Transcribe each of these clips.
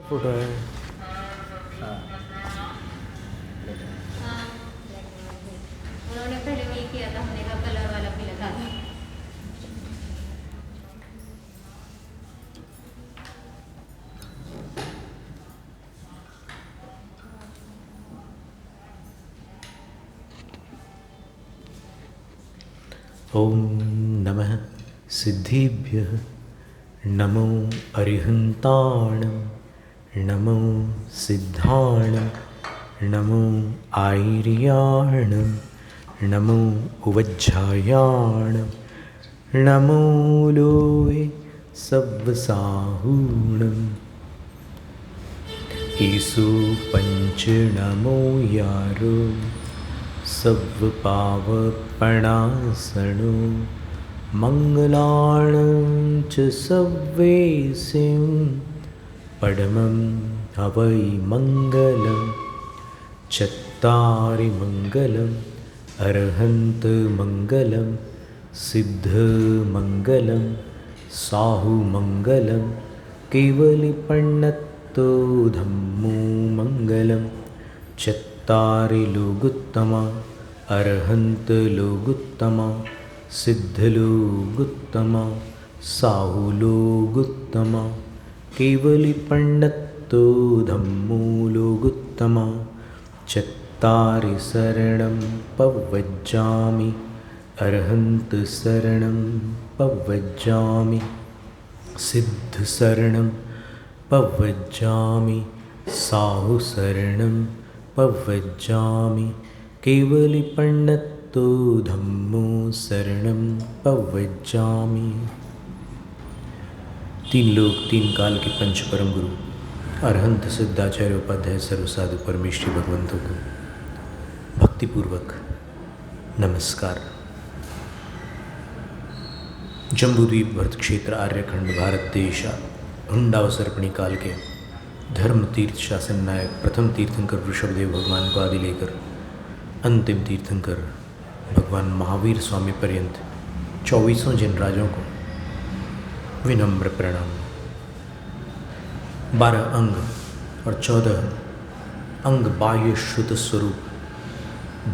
Photo है। हाँ, उन्होंने पहले वही किया था, हमने कहा कलर वाला भी लगा दो। ओम नमः सिद्धिभ्यः नमो अरिहन्ताणं नमो सिद्धाणं नमो आयर्याणं नमो उवज्झायाणं नमो लोये सव्वसाहूणम् ईसु पंच नमो यारो सव्व पावपणासनो मंगलाणं च सव्वेसिं पडमं हवै मंगलं चत्तारि मंगलम् अर्हन्त मंगलं सिद्ध मंगलं साहु मंगलं केवलिपण्णत्तो धम्मो मंगलं चत्तारि लोगुत्तमा अर्हन्त लोगुत्तमा सिद्ध लोगुत्तमा साहु लोगुत्तमा केवलिपण्णत्तो धम्मो लोगुत्तमा चत्तारि शरणं पव्वज्जामि अर्हन्त शरणं पव्वज्जामि सिद्ध शरणं पव्वज्जामि साहु शरणं पव्वज्जामि केवलिपण्णत्तो धम्मो शरणं पव्वज्जामि। तीन लोक तीन काल के पंच परम गुरु अरहंत सिद्धाचार्य उपाध्याय सर्वसाधु परमेश्वरी भगवंतों को भक्तिपूर्वक नमस्कार। जम्बूद्वीप भरत क्षेत्र आर्यखंड भारत देश हुंडावसर्पणी काल के धर्म तीर्थ शासन नायक प्रथम तीर्थंकर वृषभदेव भगवान को आदि लेकर अंतिम तीर्थंकर भगवान महावीर स्वामी पर्यंत 24 जनराजों को विनम्र प्रणाम। 12 अंग और 14 अंग बाह्य श्रुत स्वरूप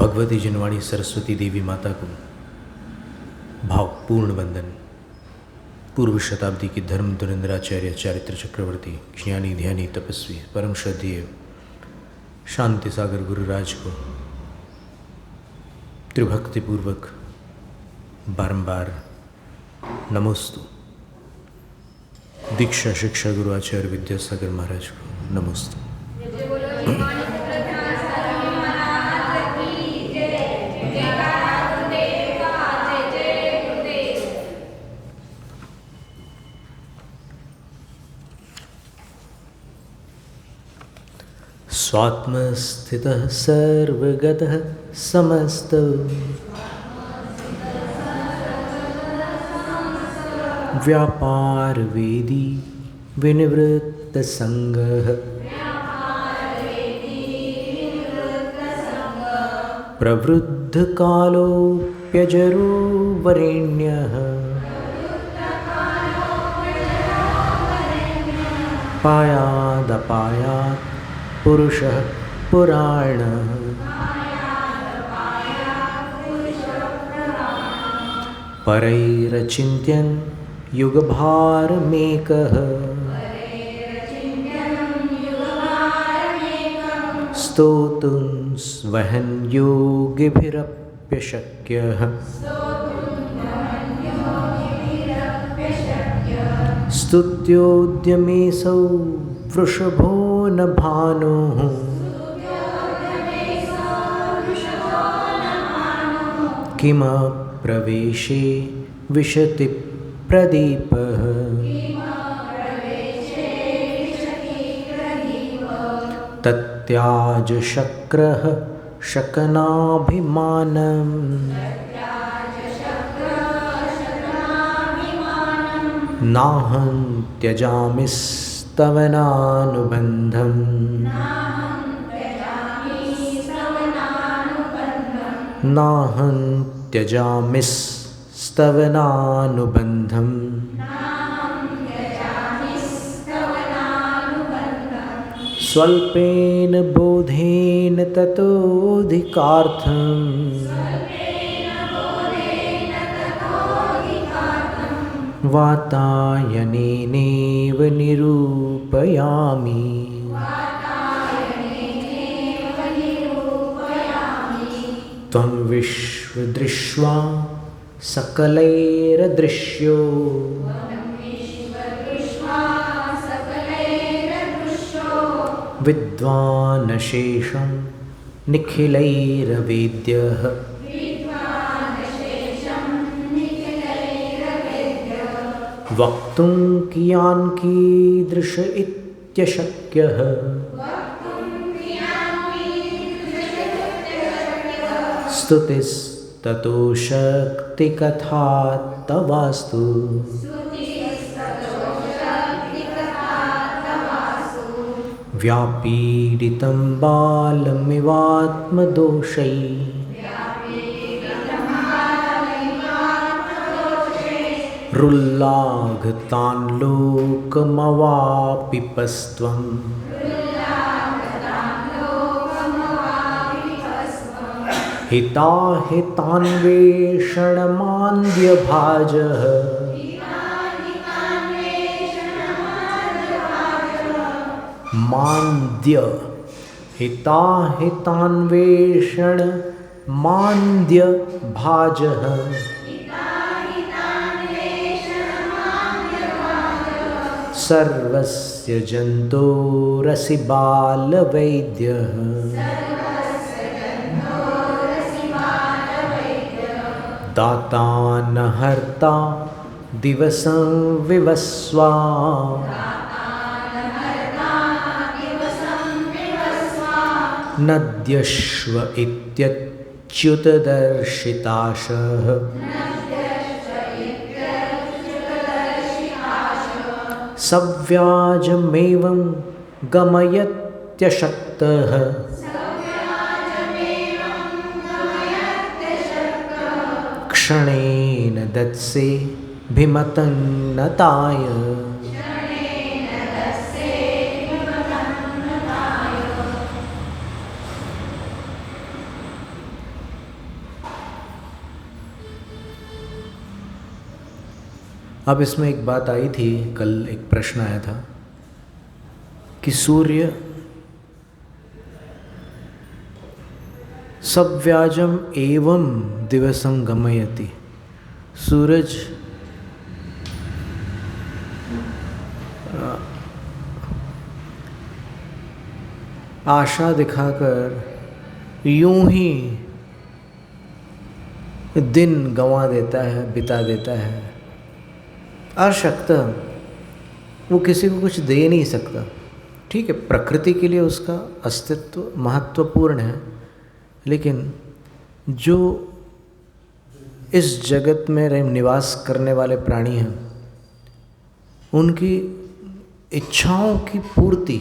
भगवती जनवाणी सरस्वती देवी माता को भावपूर्ण वंदन। पूर्व शताब्दी के धर्म धुरेंद्राचार्य चारित्र चक्रवर्ती ज्ञानी ध्यानी तपस्वी परम श्रद्धेय शांति सागर गुरुराज को त्रिभक्तिपूर्वक बारंबार नमोस्तु। दीक्षा शिक्षा गुरु आचार्य विद्यासागर महाराज को नमोस्तु। स्वात्मस्थितः सर्वगतः समस्त व्यापार वेदी विनिवृत्त संगः प्रवृद्ध कालोप्यजरो वरेण्यः पायादपायात् पुरुषः पुराणः परैरचिन्त्यन् युगभारमेकः स्तोतुं स्वहन् योगिभिरप्यशक्यः स्तुत्योद्यमेऽसौ वृषभो न भानुः किमप्रवेशे विशति प्रदीपः तत्याज शक्रः शकनाभिमानम् नाहं त्यजामि स्तवनानुबन्धम् नाहं त्यजामि स्तवनानुबन्धम् स्वल्पेन बोधेन ततोऽधिकार्थम् वातायनेनैव निरूपयामि। त्वं विश्वदृष्ट्वा सकलैरदृश्यो विद्वानशेषं निखिलैरवेद्यः। वक्तुं कियान् कीदृश इत्यशक्यः स्तुतिस्ततो शक्तिकथा तवास्तु। व्यापीडितं बालमिवात्मदोषैः रुल्लाघतान् लोकमवापिपस्त्वम्। हिताहितान्वेषणमान्द्यभाजः मान्द्य हिताहितान्वेषणमान्द्यभाजः सर्वस्य जन्तोरसि बालवैद्यः। दाता न हर्ता दिवसं विवस्वा नद्यश्व इत्यच्युतदर्शिताशः। सव्याजमेवं गमयत्यशक्तः क्षणेन दत्से भिमतन्नताय। अब इसमें एक बात आई थी, कल एक प्रश्न आया था कि सूर्य सव्याजम एवं दिवसं गमयति, सूरज आशा दिखाकर यूं ही दिन गंवा देता है, बिता देता है, अशक्त, वो किसी को कुछ दे नहीं सकता। ठीक है, प्रकृति के लिए उसका अस्तित्व महत्वपूर्ण है, लेकिन जो इस जगत में निवास करने वाले प्राणी हैं, उनकी इच्छाओं की पूर्ति,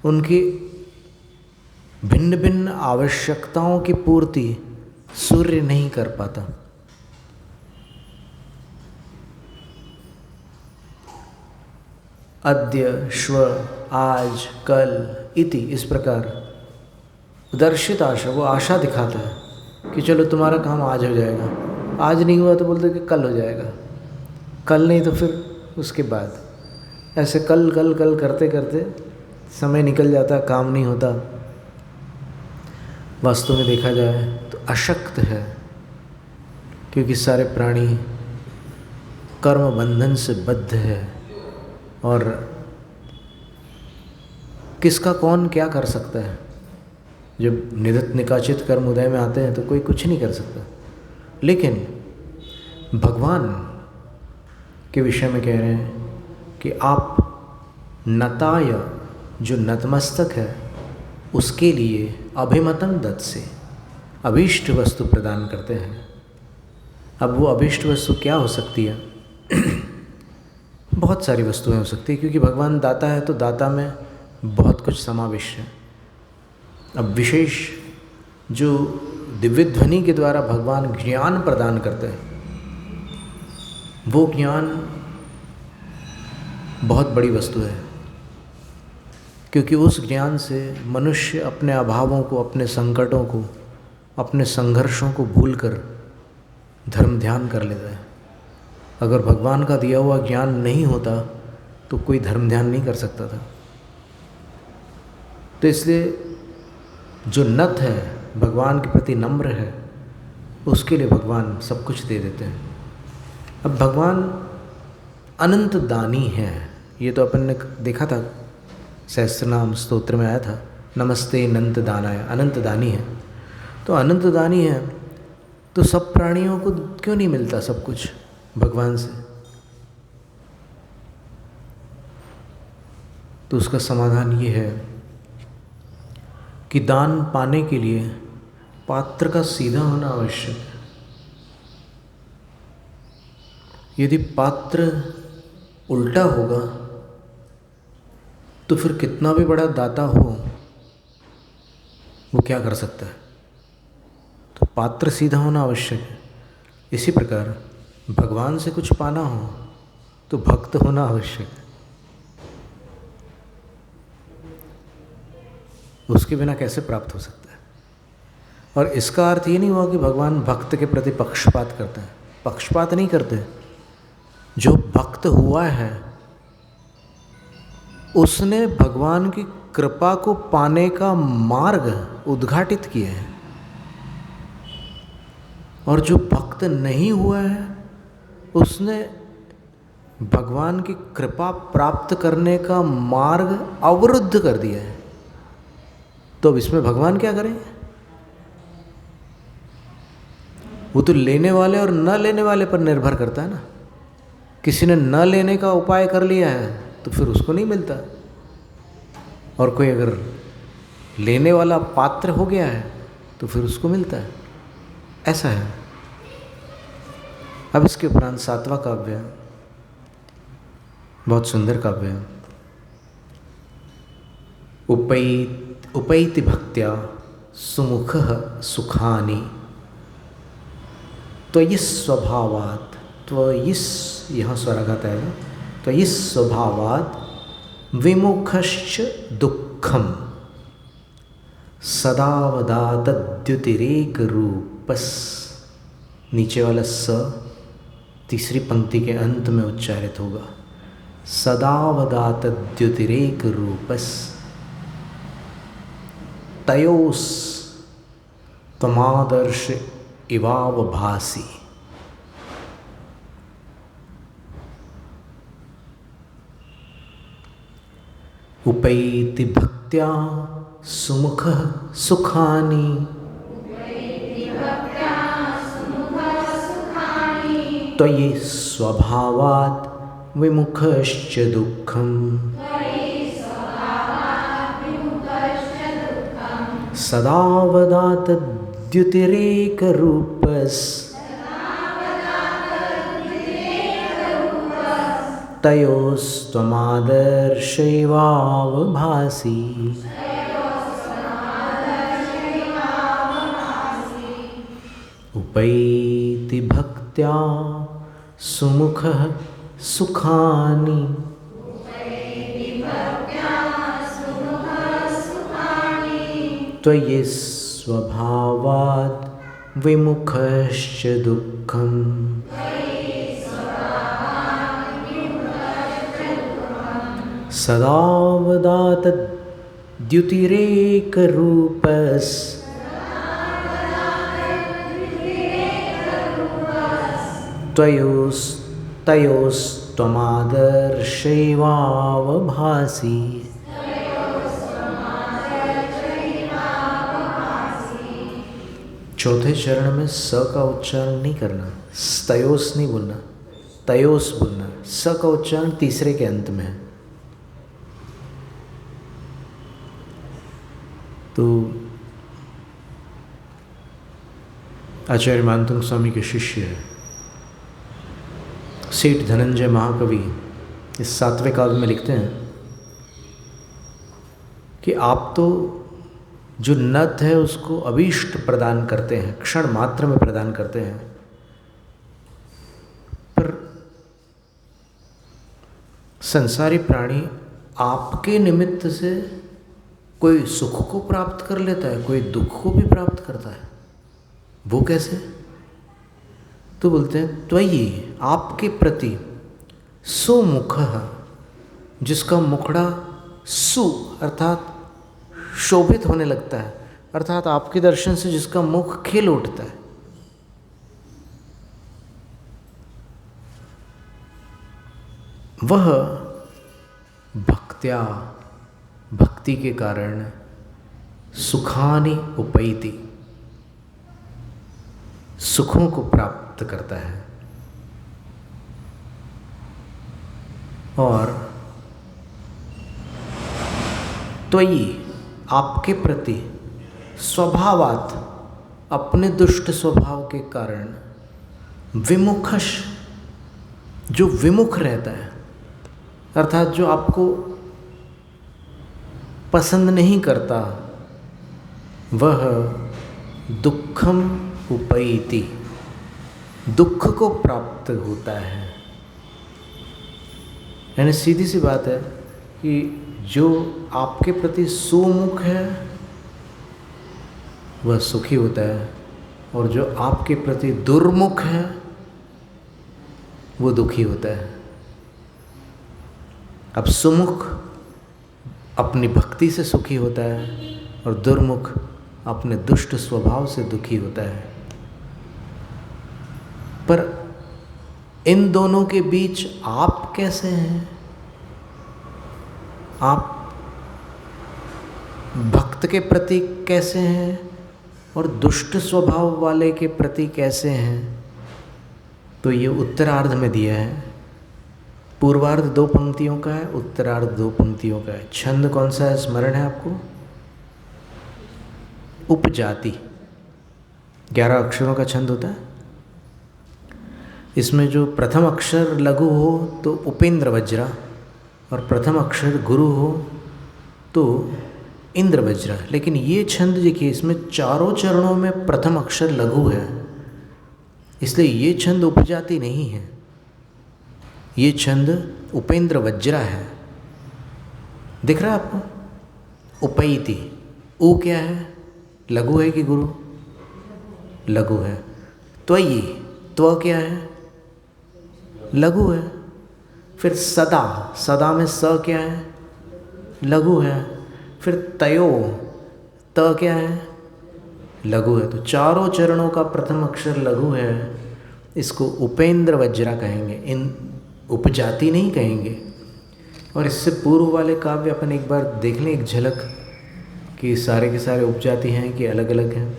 उनकी भिन्न भिन्न आवश्यकताओं की पूर्ति सूर्य नहीं कर पाता। अद्य, श्व, आज, कल इति, इस प्रकार दर्शित आशा, वो आशा दिखाता है कि चलो तुम्हारा काम आज हो जाएगा, आज नहीं हुआ तो बोलते कि कल हो जाएगा, कल नहीं तो फिर उसके बाद, ऐसे कल कल कल करते करते समय निकल जाता, काम नहीं होता। वास्तव में देखा जाए तो अशक्त है, क्योंकि सारे प्राणी कर्म बंधन से बद्ध है और किसका कौन क्या कर सकता है। जब निधत निकाचित कर्म उदय में आते हैं तो कोई कुछ नहीं कर सकता, लेकिन भगवान के विषय में कह रहे हैं कि आप नताय, जो नतमस्तक है, उसके लिए अभिमतं दत्त से अभीष्ट वस्तु प्रदान करते हैं। अब वो अभीष्ट वस्तु क्या हो सकती है? बहुत सारी वस्तुएं हो सकती है, क्योंकि भगवान दाता है तो दाता में बहुत कुछ समाविष्ट है। अब विशेष जो दिव्य ध्वनि के द्वारा भगवान ज्ञान प्रदान करते हैं, वो ज्ञान बहुत बड़ी वस्तु है। क्योंकि उस ज्ञान से मनुष्य अपने अभावों को, अपने संकटों को, अपने संघर्षों को भूलकर धर्म ध्यान कर लेता है। अगर भगवान का दिया हुआ ज्ञान नहीं होता तो कोई धर्म ध्यान नहीं कर सकता था। तो इसलिए जो नत है, भगवान के प्रति नम्र है, उसके लिए भगवान सब कुछ दे देते हैं। अब भगवान अनंत दानी है, ये तो अपन ने देखा था, सहस्त्रनाम स्तोत्र में आया था, नमस्ते अनंत दानाय, अनंत दानी है। तो अनंत दानी है तो सब प्राणियों को क्यों नहीं मिलता सब कुछ भगवान से? तो उसका समाधान ये है कि दान पाने के लिए पात्र का सीधा होना आवश्यक है। यदि पात्र उल्टा होगा तो फिर कितना भी बड़ा दाता हो वो क्या कर सकता है? तो पात्र सीधा होना आवश्यक है। इसी प्रकार भगवान से कुछ पाना हो तो भक्त होना आवश्यक है। उसके बिना कैसे प्राप्त हो सकता है? और इसका अर्थ ये नहीं हुआ कि भगवान भक्त के प्रति पक्षपात करते हैं। पक्षपात नहीं करते। जो भक्त हुआ है उसने भगवान की कृपा को पाने का मार्ग उद्घाटित किया है, और जो भक्त नहीं हुआ है उसने भगवान की कृपा प्राप्त करने का मार्ग अवरुद्ध कर दिया है। तो अब इसमें भगवान क्या करें? वो तो लेने वाले और न लेने वाले पर निर्भर करता है ना। किसी ने न लेने का उपाय कर लिया है तो फिर उसको नहीं मिलता, और कोई अगर लेने वाला पात्र हो गया है तो फिर उसको मिलता है। ऐसा है। अब इसके उपरांत 7वां काव्य है, बहुत सुंदर काव्य है। उपैति भक्त्या सुमुखः सुखानि त्वयि स्वभावात्, त्वयि यहाँ स्वराघात आएगा, त्वयि स्वभावात् विमुखश्च दुःखम सदावदातद्युतिरेक रूपस। नीचे वाला स तीसरी पंक्ति के अंत में उच्चारित होगा। सदावदातद्युतिरेक रूपस तयोस त्वमादर्श इवावभासि। उपैति भक्त्या सुमुखः सुखानि त्वयि स्वभावात् विमुखश्च दुःखम् सदावदातद्युतिरेकरूपस् तयोस्त्वमादर्शैवावभासि। उपैति भक्त्या सुमुखः सुखानि त्वयि स्वभावात् विमुखश्च दुःखम् सदावदातद्युतिरेकरूपस् तयोस्त्वमादर्शैवावभासि। चौथे चरण में स का उच्चारण नहीं करना, तयोस नहीं बोलना, तयोस बोलना। स का उच्चारण तीसरे के अंत में है। तो आचार्य मानतुंग स्वामी के शिष्य सेठ धनंजय महाकवि इस 7वें काव्य में लिखते हैं कि आप तो जो नत है उसको अभीष्ट प्रदान करते हैं, क्षण मात्र में प्रदान करते हैं, पर संसारी प्राणी आपके निमित्त से कोई सुख को प्राप्त कर लेता है, कोई दुख को भी प्राप्त करता है। वो कैसे? तो बोलते हैं त्वयि, आपके प्रति, सुमुखः, जिसका मुखड़ा सु अर्थात शोभित होने लगता है, अर्थात आपके दर्शन से जिसका मुख खिल उठता है, वह भक्त्या, भक्ति के कारण सुखानि उपैति, सुखों को प्राप्त करता है। और त्वयि, आपके प्रति, स्वभावात्, अपने दुष्ट स्वभाव के कारण, विमुखश, जो विमुख रहता है, अर्थात जो आपको पसंद नहीं करता, वह दुखम उपैति, दुख को प्राप्त होता है। यानी सीधी सी बात है कि जो आपके प्रति सुमुख है वह सुखी होता है, और जो आपके प्रति दुर्मुख है वो दुखी होता है। अब सुमुख अपनी भक्ति से सुखी होता है और दुर्मुख अपने दुष्ट स्वभाव से दुखी होता है। पर इन दोनों के बीच आप कैसे हैं? आप भक्त के प्रति कैसे हैं और दुष्ट स्वभाव वाले के प्रति कैसे हैं? तो ये उत्तरार्ध में दिया है। पूर्वार्ध 2 पंक्तियों का है, उत्तरार्ध 2 पंक्तियों का है। छंद कौन सा है, स्मरण है आपको? उपजाति, 11 अक्षरों का छंद होता है। इसमें जो प्रथम अक्षर लघु हो तो उपेंद्र वज्रा, और प्रथम अक्षर गुरु हो तो इंद्र वज्रा। लेकिन ये छंद देखिए, इसमें चारों चरणों में प्रथम अक्षर लघु है, इसलिए ये छंद उपजाति नहीं है, ये छंद उपेंद्र वज्रा है। दिख रहा है आपको? उपैति, ऊ क्या है? लघु है कि गुरु? लघु है। त्वयि, त्व क्या है? लघु है। फिर सदा, सदा में स क्या है? लघु है। फिर तयो, त क्या है? लघु है। तो चारों चरणों का प्रथम अक्षर लघु है, इसको उपेंद्र वज्रा कहेंगे, इन उपजाति नहीं कहेंगे। और इससे पूर्व वाले काव्य अपन एक बार देख लें, एक झलक, कि सारे के सारे उपजाति हैं कि अलग अलग हैं।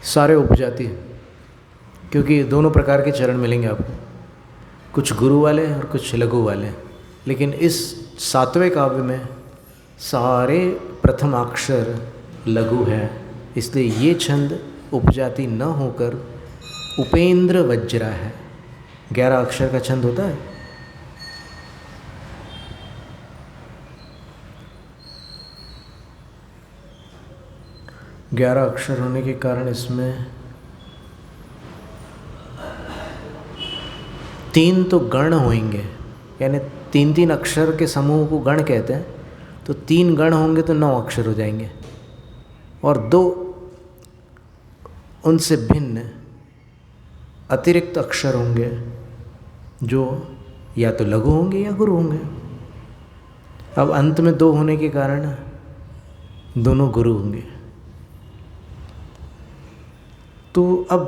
सारे उपजाति, क्योंकि दोनों प्रकार के चरण मिलेंगे आपको, कुछ गुरु वाले और कुछ लघु वाले। लेकिन इस 7वें काव्य में सारे प्रथम अक्षर लघु है, इसलिए ये छंद उपजाति न होकर उपेंद्र वज्रा है। 11 अक्षर का छंद होता है। ग्यारह अक्षर होने के कारण इसमें 3 तो गण होंगे, यानी 3-3 अक्षर के समूह को गण कहते हैं। तो 3 गण होंगे तो 9 अक्षर हो जाएंगे, और 2 उनसे भिन्न अतिरिक्त अक्षर होंगे जो या तो लघु होंगे या गुरु होंगे। अब अंत में 2 होने के कारण दोनों गुरु होंगे। तो अब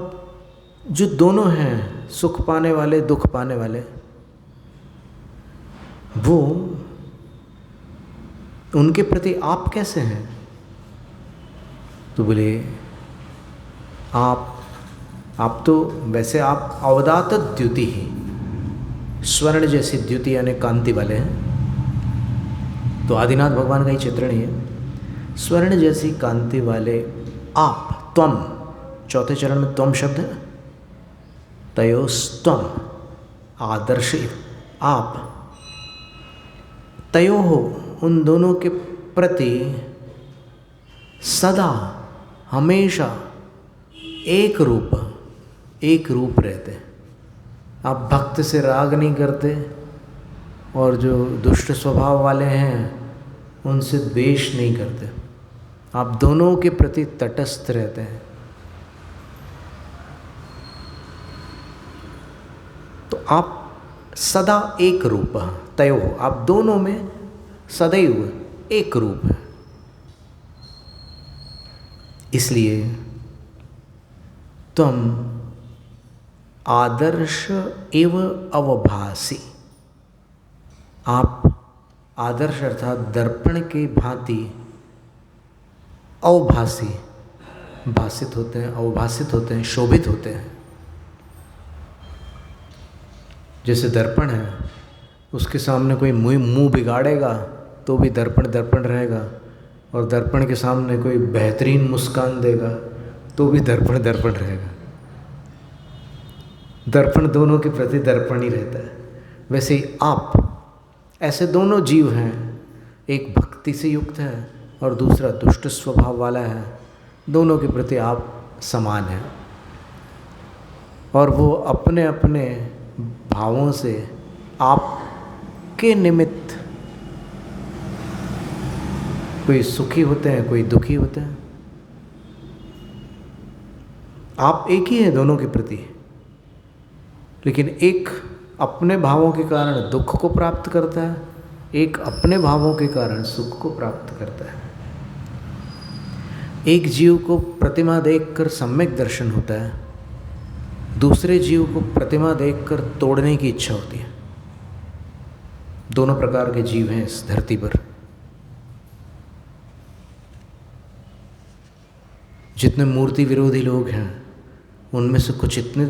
जो दोनों हैं, सुख पाने वाले दुख पाने वाले, वो उनके प्रति आप कैसे हैं? तो बोले आप तो वैसे आप अवदात द्युति ही, स्वर्ण जैसी द्युति यानी कांति वाले हैं। तो आदिनाथ भगवान का ही चित्रण ही है। स्वर्ण जैसी कांति वाले आप, त्वम, चौथे चरण में त्वम शब्द है। तयोस्त्वम आदर्श आप, तयो हो उन दोनों के प्रति सदा हमेशा एक रूप रहते। आप भक्त से राग नहीं करते और जो दुष्ट स्वभाव वाले हैं उनसे द्वेष नहीं करते। आप दोनों के प्रति तटस्थ रहते हैं। तो आप सदा एक रूप, तयो, आप दोनों में सदैव एक रूप है। इसलिए तुम आदर्श एव अवभासी, आप आदर्श अर्थात दर्पण के भांति अवभासी, भासित होते हैं, अवभासित होते हैं, शोभित होते हैं। जैसे दर्पण है, उसके सामने कोई मुंह बिगाड़ेगा तो भी दर्पण दर्पण रहेगा, और दर्पण के सामने कोई बेहतरीन मुस्कान देगा तो भी दर्पण दर्पण रहेगा। दर्पण दोनों के प्रति दर्पण ही रहता है। वैसे ही आप, ऐसे दोनों जीव हैं, एक भक्ति से युक्त है और दूसरा दुष्ट स्वभाव वाला है। दोनों के प्रति आप समान हैं और वो अपने अपने भावों से आपके निमित्त कोई सुखी होते हैं, कोई दुखी होते हैं। आप एक ही हैं दोनों के प्रति, लेकिन एक अपने भावों के कारण दुख को प्राप्त करता है, एक अपने भावों के कारण सुख को प्राप्त करता है। एक जीव को प्रतिमा देखकर सम्यक दर्शन होता है, दूसरे जीव को प्रतिमा देखकर तोड़ने की इच्छा होती है। दोनों प्रकार के जीव हैं इस धरती पर। जितने मूर्ति विरोधी लोग हैं उनमें से कुछ इतने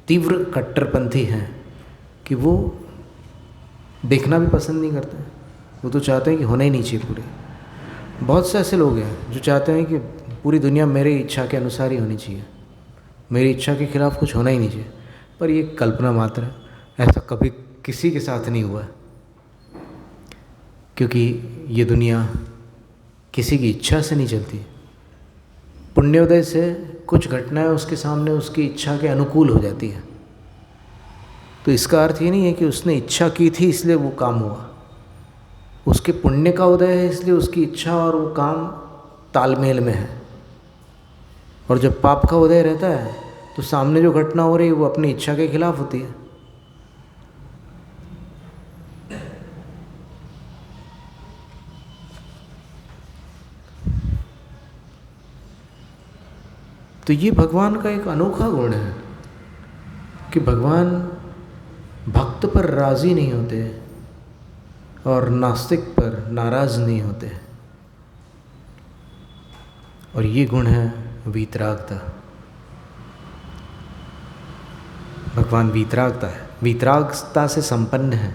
तीव्र कट्टरपंथी हैं कि वो देखना भी पसंद नहीं करते। वो तो चाहते हैं कि होना ही नहीं चाहिए पूरे। बहुत से ऐसे लोग हैं जो चाहते हैं कि पूरी दुनिया मेरी इच्छा के अनुसार ही होनी चाहिए, मेरी इच्छा के खिलाफ कुछ होना ही नहीं चाहिए। पर ये कल्पना मात्र है, ऐसा कभी किसी के साथ नहीं हुआ, क्योंकि ये दुनिया किसी की इच्छा से नहीं चलती। पुण्योदय से कुछ घटनाएं उसके सामने उसकी इच्छा के अनुकूल हो जाती है, तो इसका अर्थ ये नहीं है कि उसने इच्छा की थी इसलिए वो काम हुआ। उसके पुण्य का उदय है इसलिए उसकी इच्छा और वो काम तालमेल में है। और जब पाप का उदय रहता है तो सामने जो घटना हो रही है वो अपनी इच्छा के खिलाफ होती है। तो ये भगवान का एक अनोखा गुण है कि भगवान भक्त पर राज़ी नहीं होते और नास्तिक पर नाराज़ नहीं होते। और ये गुण है वीतरागता। भगवान वीतरागता है, वीतरागता से संपन्न है।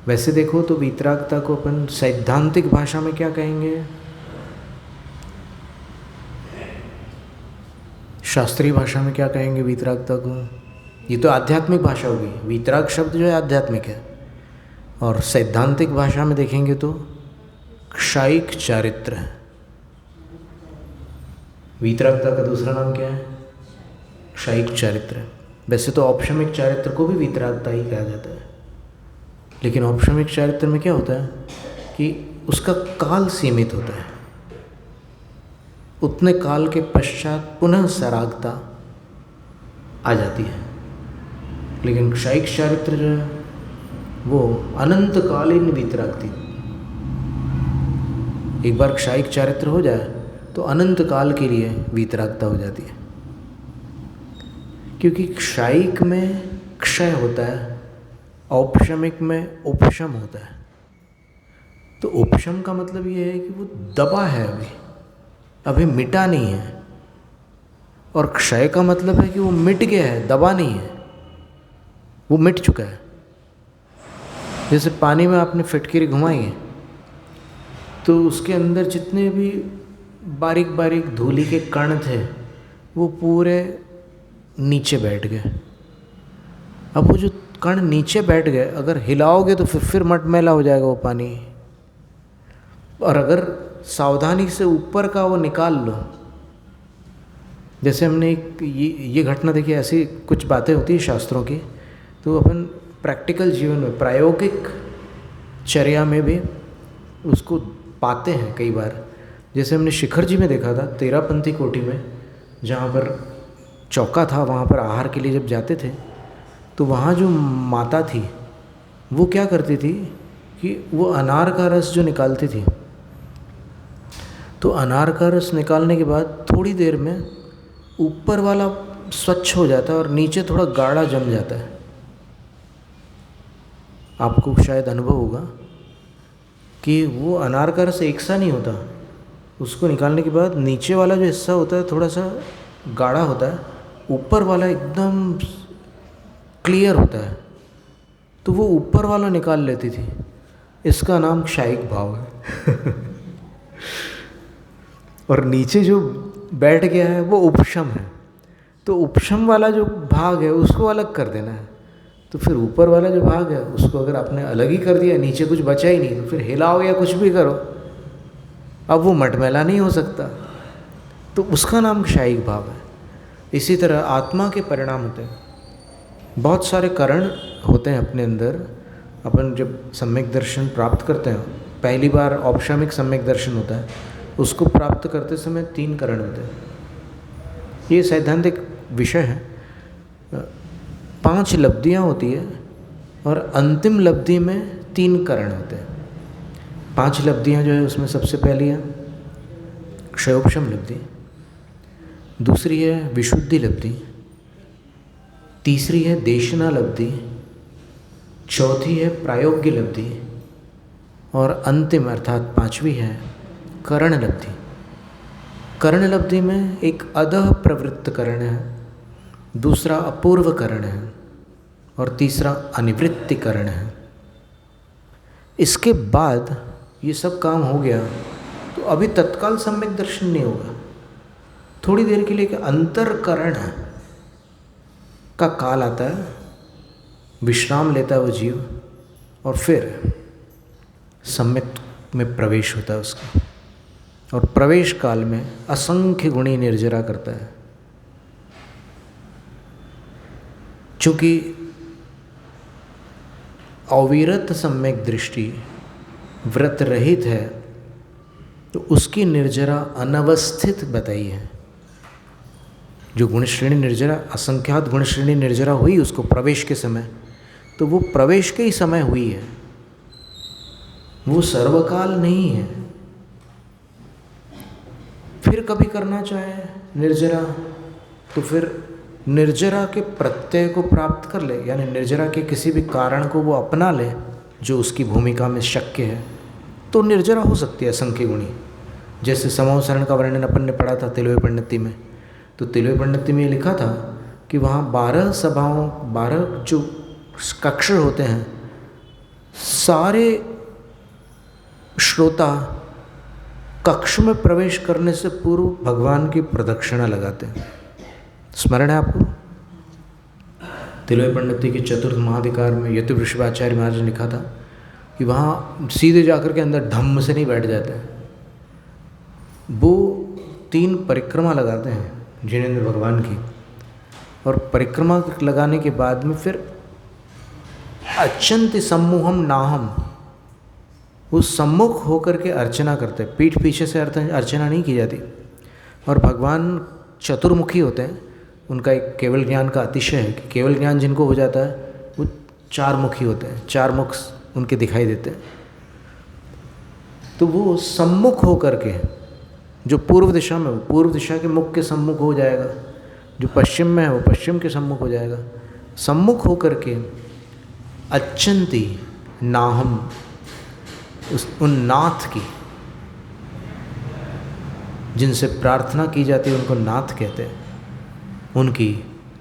वैसे देखो तो वीतरागता को अपन सैद्धांतिक भाषा में क्या कहेंगे? शास्त्रीय भाषा में क्या कहेंगे वीतरागता को? ये तो आध्यात्मिक भाषा होगी। वीतराग शब्द जो है आध्यात्मिक है। और सैद्धांतिक भाषा में देखेंगे तो क्षायिक चारित्र है। वीतरागता का दूसरा नाम क्या है? क्षायिक चारित्र। वैसे तो औपशमिक चारित्र को भी वीतरागता ही कहा जाता है, लेकिन औपशमिक चारित्र में क्या होता है कि उसका काल सीमित होता है। उतने काल के पश्चात पुनः सरागता आ जाती है। लेकिन क्षायिक चारित्र जो है वो अनंतकालीन वीतरागती। एक बार क्षायिक चारित्र हो जाए तो अनंत काल के लिए वीतरागता हो जाती है, क्योंकि क्षायिक में क्षय होता है, औपशमिक में उपशम होता है। तो उपशम का मतलब ये है कि वो दबा है, अभी मिटा नहीं है। और क्षय का मतलब है कि वो मिट गया है, दबा नहीं है, वो मिट चुका है। जैसे पानी में आपने फिटकिरी घुमाई है तो उसके अंदर जितने भी बारीक बारीक धूली के कण थे वो पूरे नीचे बैठ गए, अब वो जो कण नीचे बैठ गए, अगर हिलाओगे तो फिर मटमैला हो जाएगा वो पानी, और अगर सावधानी से ऊपर का वो निकाल लो, जैसे हमने एक ये घटना देखी, ऐसी कुछ बातें होती है शास्त्रों की, तो अपन प्रैक्टिकल जीवन में, प्रायोगिक चर्या में भी उसको पाते हैं कई बार। जैसे हमने शिखर जी में देखा था, तेरापंथी कोटि में, जहाँ पर चौका था, वहाँ पर आहार के लिए जब जाते थे, तो वहाँ जो माता थी वो क्या करती थी कि वो अनार का रस जो निकालती थी, तो अनार का रस निकालने के बाद थोड़ी देर में ऊपर वाला स्वच्छ हो जाता है और नीचे थोड़ा गाढ़ा जम जाता है। आपको शायद अनुभव होगा कि वो अनार का रस एक सा नहीं होता, उसको निकालने के बाद नीचे वाला जो हिस्सा होता है थोड़ा सा गाढ़ा होता है, ऊपर वाला एकदम क्लियर होता है, तो वो ऊपर वाला निकाल लेती थी। इसका नाम क्षायिक भाव है। और नीचे जो बैठ गया है वो उपशम है, तो उपशम वाला जो भाग है उसको अलग कर देना है। तो फिर ऊपर वाला जो भाग है उसको अगर आपने अलग ही कर दिया, नीचे कुछ बचा ही नहीं, तो फिर हिलाओ या कुछ भी करो, अब वो मटमैला नहीं हो सकता, तो उसका नाम क्षायिक भाव है। इसी तरह आत्मा के परिणाम होते हैं, बहुत सारे कारण होते हैं अपने अंदर। अपन जब सम्यक दर्शन प्राप्त करते हैं, पहली बार औपशामिक सम्यक दर्शन होता है, उसको प्राप्त करते समय 3 करण होते हैं। ये सैद्धांतिक विषय है। 5 लब्धियाँ होती है और अंतिम लब्धि में 3 करण होते हैं। 5 लब्धियाँ जो है उसमें सबसे पहली है क्षयोपशम लब्धि, दूसरी है विशुद्धि लब्धि, तीसरी है देशना लब्धि, चौथी है प्रायोग्य लब्धि, और अंतिम अर्थात 5वीं है करण लब्धि। करण लब्धि में एक अधः प्रवृत्त करण है, दूसरा अपूर्व करण है, और तीसरा अनिवृत्ति करण है। इसके बाद ये सब काम हो गया तो अभी तत्काल सम्यक दर्शन नहीं होगा, थोड़ी देर के लिए अंतरकरण का काल आता है, विश्राम लेता है वो जीव, और फिर सम्यक में प्रवेश होता है उसका, और प्रवेश काल में असंख्य गुणी निर्जरा करता है। चूँकि अविरत सम्यक दृष्टि व्रत रहित है, तो उसकी निर्जरा अनवस्थित बताई है। जो गुणश्रेणी निर्जरा, असंख्यात गुणश्रेणी निर्जरा हुई उसको प्रवेश के समय, तो वो प्रवेश के ही समय हुई है, वो सर्वकाल नहीं है। फिर कभी करना चाहे निर्जरा, तो फिर निर्जरा के प्रत्यय को प्राप्त कर ले, यानी निर्जरा के किसी भी कारण को वो अपना ले जो उसकी भूमिका में शक्य है, तो निर्जरा हो सकती है असंख्य गुणी। जैसे समोसरण का वर्णन अपन ने पढ़ा था तिलवे पंडिती में, तो तिलवे पंडिती में ये लिखा था कि वहाँ 12 सभाओं, 12 जो कक्ष होते हैं, सारे श्रोता कक्ष में प्रवेश करने से पूर्व भगवान की प्रदक्षिणा लगाते हैं। स्मरण है आपको? तिलवे पंडिती के चतुर्थ महाधिकार में यतिवृषभाचार्य महाराज ने लिखा था कि वहाँ सीधे जाकर के अंदर धम्म से नहीं बैठ जाते हैं, वो 3 परिक्रमा लगाते हैं जिनेंद्र भगवान की, और परिक्रमा लगाने के बाद में फिर अचंत सम्मोहम नाहम, वो सम्मुख होकर के अर्चना करते हैं, पीठ पीछे से अर्चना नहीं की जाती। और भगवान चतुर्मुखी होते हैं, उनका एक केवल ज्ञान का अतिशय है कि केवल ज्ञान जिनको हो जाता है वो 4 मुखी होते हैं, 4 मुख उनके दिखाई देते हैं। तो वो सम्मुख होकर के, जो पूर्व दिशा में, वो पूर्व दिशा के मुख के सम्मुख हो जाएगा, जो पश्चिम में है वो पश्चिम के सम्मुख हो जाएगा। सम्मुख होकर के अच्यंती नाहम, उन नाथ की, जिनसे प्रार्थना की जाती है उनको नाथ कहते हैं, उनकी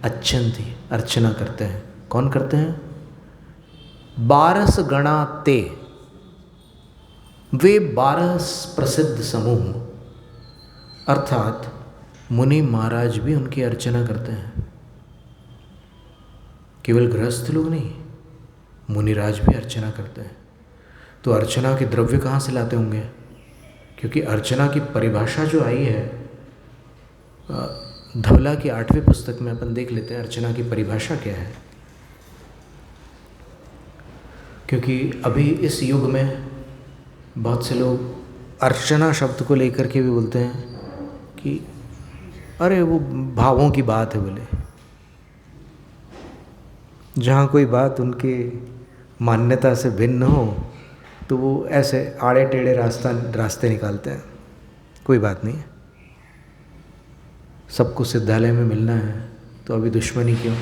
अच्यंती अर्चना करते हैं। कौन करते हैं? 12 गणा ते, वे 12 प्रसिद्ध समूह, अर्थात मुनि महाराज भी उनकी अर्चना करते हैं। केवल गृहस्थ लोग नहीं, मुनिराज भी अर्चना करते हैं। तो अर्चना के द्रव्य कहाँ से लाते होंगे? क्योंकि अर्चना की परिभाषा जो आई है धवला की 8वीं पुस्तक में, अपन देख लेते हैं अर्चना की परिभाषा क्या है। क्योंकि अभी इस युग में बहुत से लोग अर्चना शब्द को लेकर के भी बोलते हैं कि अरे वो भावों की बात है। बोले जहाँ कोई बात उनके मान्यता से भिन्न हो तो वो ऐसे आड़े टेढ़े रास्ते निकालते हैं। कोई बात नहीं है, सबको सिद्धालय में मिलना है तो अभी दुश्मनी क्यों?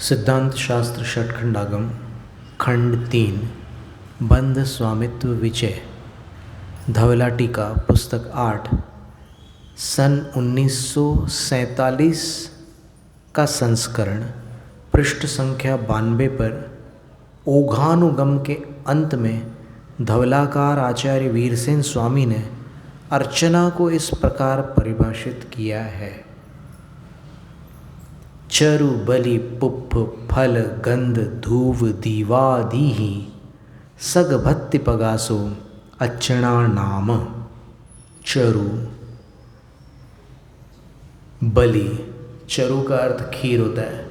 सिद्धांत शास्त्र षटखंडागम खंड 3 बंध स्वामित्व विचय धवला टीका पुस्तक 8 सन 1947 का संस्करण पृष्ठ संख्या 92 पर ओघानुगम के अंत में धवलाकार आचार्य वीरसेन स्वामी ने अर्चना को इस प्रकार परिभाषित किया है। चरु बलि पुप्फ फल गंध धूव दीवादीहि सग भत्ति पगासो अर्चना नाम। चरु बलि, चरु का अर्थ खीर होता है,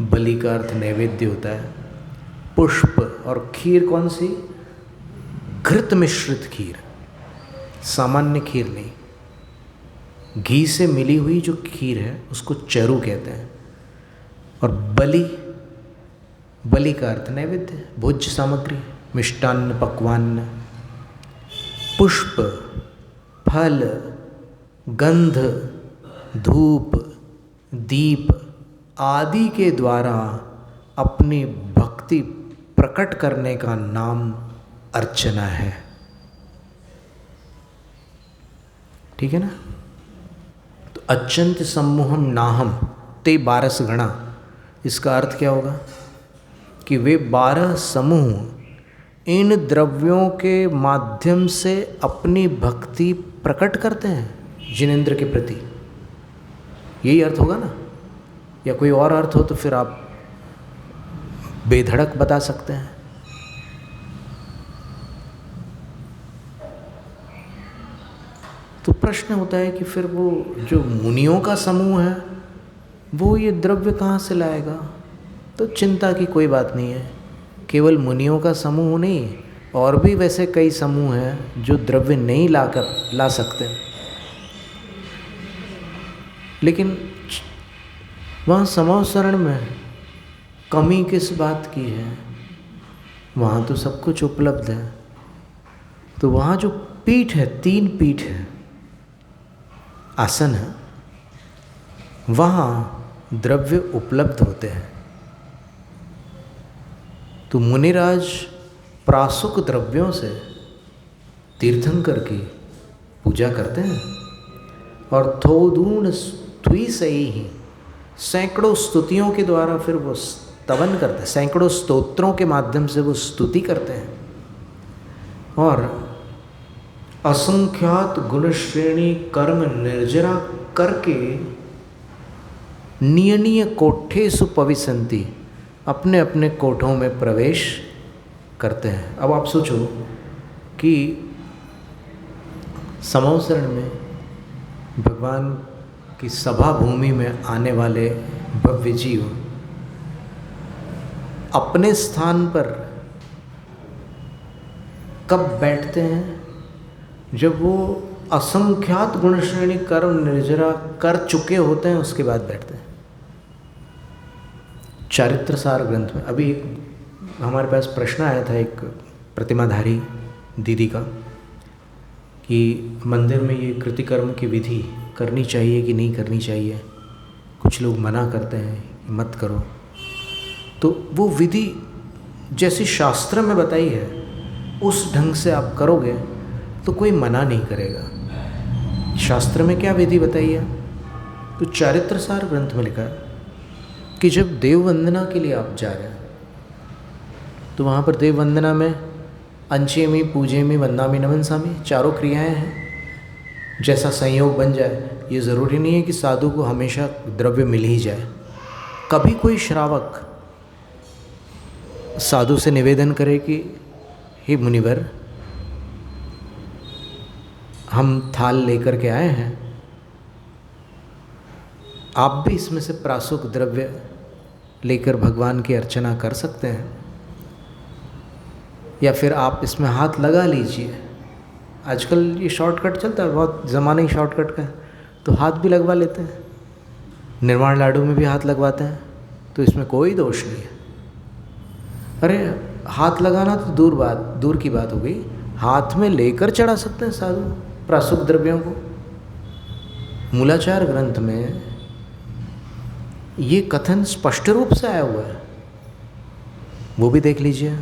बलि का अर्थ नैवेद्य होता है, पुष्प और खीर कौन सी? घृत मिश्रित खीर, सामान्य खीर नहीं, घी से मिली हुई जो खीर है उसको चरु कहते हैं। और बलि, बलि का अर्थ नैवेद्य, भोज्य सामग्री, मिष्टान्न पक्वान्न। पुष्प, फल, गंध, धूप, दीप आदि के द्वारा अपनी भक्ति प्रकट करने का नाम अर्चना है। ठीक है ना? तो अच्यंत सम्मोहम नाहम ते 12 गणा, इसका अर्थ क्या होगा कि वे 12 समूह इन द्रव्यों के माध्यम से अपनी भक्ति प्रकट करते हैं जिनेंद्र के प्रति। यही अर्थ होगा ना? या कोई और अर्थ हो तो फिर आप बेधड़क बता सकते हैं। तो प्रश्न होता है कि फिर वो जो मुनियों का समूह है वो ये द्रव्य कहाँ से लाएगा? तो चिंता की कोई बात नहीं है, केवल मुनियों का समूह नहीं, और भी वैसे कई समूह हैं जो द्रव्य नहीं ला सकते। लेकिन वहाँ समवसरण में कमी किस बात की है? वहाँ तो सब कुछ उपलब्ध है। तो वहाँ जो पीठ है, 3 पीठ है, आसन है, वहाँ द्रव्य उपलब्ध होते हैं। तो मुनिराज प्रासुक द्रव्यों से तीर्थंकर की पूजा करते हैं और थोदून स्तुई से ही सैकड़ों स्तुतियों के द्वारा फिर वो स्तवन करते हैं, सैकड़ों स्तोत्रों के माध्यम से वो स्तुति करते हैं और असंख्यात गुण श्रेणी कर्म निर्जरा करके नियनीय कोठेषु पविसंति, अपने अपने कोठों में प्रवेश करते हैं। अब आप सोचो कि समवसरण में भगवान की सभा भूमि में आने वाले भव्य जीव अपने स्थान पर कब बैठते हैं? जब वो असंख्यात गुण श्रेणी कर्म निर्जरा कर चुके होते हैं, उसके बाद बैठते हैं। चारित्रसार ग्रंथ में अभी हमारे पास प्रश्न आया था एक प्रतिमाधारी दीदी का कि मंदिर में ये कृतिकर्म की विधि करनी चाहिए कि नहीं करनी चाहिए। कुछ लोग मना करते हैं कि मत करो। तो वो विधि जैसी शास्त्र में बताई है उस ढंग से आप करोगे तो कोई मना नहीं करेगा। शास्त्र में क्या विधि बताई है? तो चारित्रसार ग्रंथ में लिखा है कि जब देव वंदना के लिए आप जा रहे हैं तो वहाँ पर देव वंदना में अंचेमी, पूजेमी, वंदामी, नमनसामी चारों क्रियाएं हैं। जैसा संयोग बन जाए, ये ज़रूरी नहीं है कि साधु को हमेशा द्रव्य मिल ही जाए। कभी कोई श्रावक साधु से निवेदन करे कि हे मुनिवर, हम थाल लेकर के आए हैं, आप भी इसमें से प्रासुक द्रव्य लेकर भगवान की अर्चना कर सकते हैं, या फिर आप इसमें हाथ लगा लीजिए। आजकल ये शॉर्टकट चलता है, बहुत ज़माना ही शॉर्टकट का है, तो हाथ भी लगवा लेते हैं। निर्वाण लाडू में भी हाथ लगवाते हैं, तो इसमें कोई दोष नहीं है। अरे हाथ लगाना तो दूर की बात हो गई, हाथ में लेकर चढ़ा सकते हैं साधु प्रासुक द्रव्यों को। मूलाचार ग्रंथ में ये कथन स्पष्ट रूप से आया हुआ है, वो भी देख लीजिए।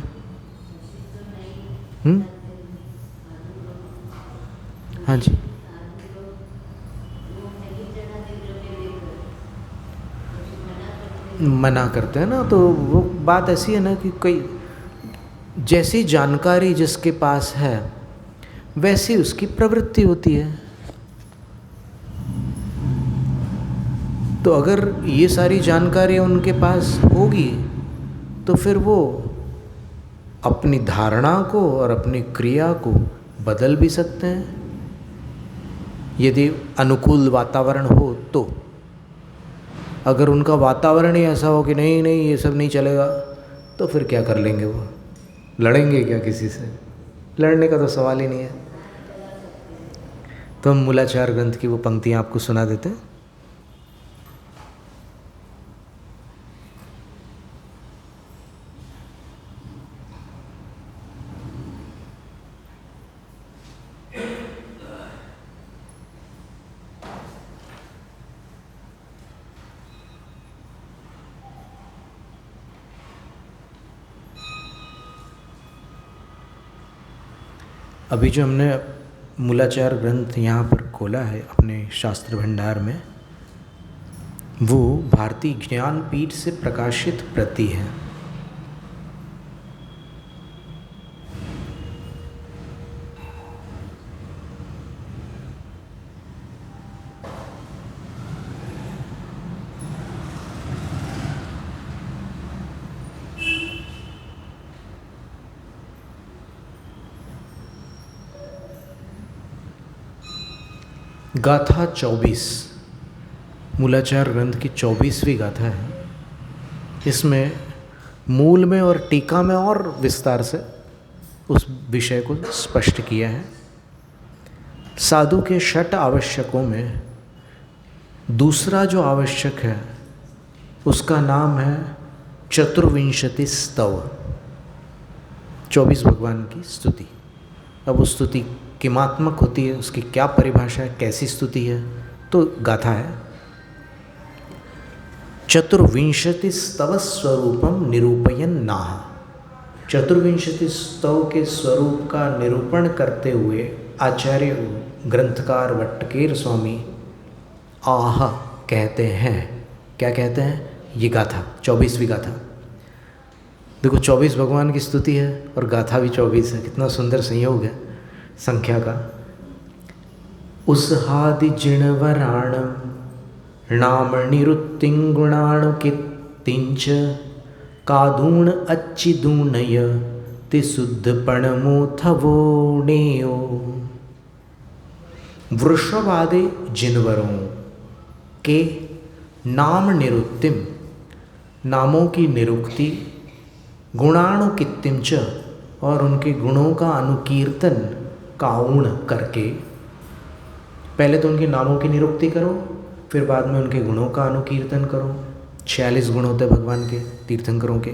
हाँ जी, मना करते हैं ना, तो वो बात ऐसी है ना कि कोई जैसी जानकारी जिसके पास है वैसी उसकी प्रवृत्ति होती है। तो अगर ये सारी जानकारी उनके पास होगी तो फिर वो अपनी धारणा को और अपनी क्रिया को बदल भी सकते हैं, यदि अनुकूल वातावरण हो तो। अगर उनका वातावरण ही ऐसा हो कि नहीं नहीं ये सब नहीं चलेगा, तो फिर क्या कर लेंगे वो? लड़ेंगे क्या किसी से? लड़ने का तो सवाल ही नहीं है। तो हम मूलाचार ग्रंथ की वो पंक्तियाँ आपको सुना देते हैं। अभी जो हमने मूलाचार ग्रंथ यहाँ पर खोला है अपने शास्त्र भंडार में, वो भारतीय ज्ञानपीठ से प्रकाशित प्रति है। गाथा 24 मूलाचार ग्रंथ की 24वीं गाथा है। इसमें मूल में और टीका में और विस्तार से उस विषय को स्पष्ट किया है। साधु के षट आवश्यकों में दूसरा जो आवश्यक है उसका नाम है चतुर्विंशति स्तव, 24 भगवान की स्तुति। अब उस स्तुति किमात्मक होती है, उसकी क्या परिभाषा है, कैसी स्तुति है, तो गाथा है। चतुर्विंशति स्तव स्वरूपम निरूपयन नाह। चतुर्विंशति स्तव के स्वरूप का निरूपण करते हुए आचार्य ग्रंथकार वट्टकेर स्वामी आह कहते हैं। क्या कहते हैं? ये गाथा 24वीं गाथा। देखो 24 भगवान की स्तुति है और गाथा भी 24 है, कितना सुंदर संयोग है संख्या का। उसहादि जिणवराणम नाम निरुत्तिं गुणाणुकित्तिंच कादूण अच्छिदूणय तिशुद्धपणमोथवोणेयो। वृषभादि जिनवरों के नाम निरुक्तिम, नामों की निरुक्ति, गुणाणुकित्तिम च, और उनके गुणों का अनुकीर्तन काउण करके। पहले तो उनके नामों की निरुक्ति करो, फिर बाद में उनके गुणों का अनुकीर्तन करो। 46 गुण होते हैं भगवान के, तीर्थंकरों के।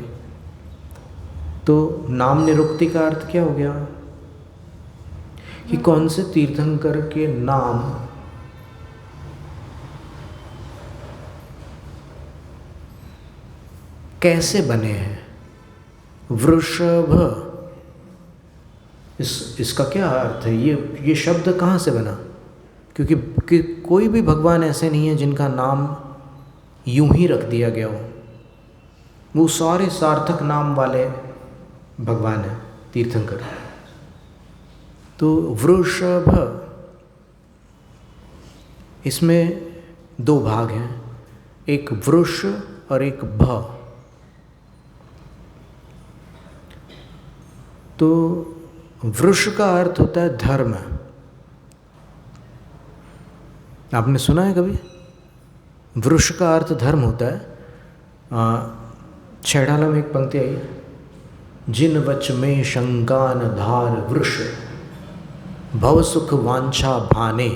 तो नाम निरुक्ति का अर्थ क्या हो गया कि कौन से तीर्थंकर के नाम कैसे बने हैं। वृषभ इसका क्या अर्थ है? ये शब्द कहाँ से बना? क्योंकि कोई भी भगवान ऐसे नहीं है जिनका नाम यूं ही रख दिया गया हो। वो सारे सार्थक नाम वाले भगवान हैं तीर्थंकर। तो वृषभ, इसमें दो भाग हैं, एक वृष और एक भ। तो वृष का अर्थ होता है धर्म। आपने सुना है कभी? वृष का अर्थ धर्म होता है। छैठाला में एक पंक्ति आई है, जिन वच में शंका न धार वृष, भव सुख वांछा भाने।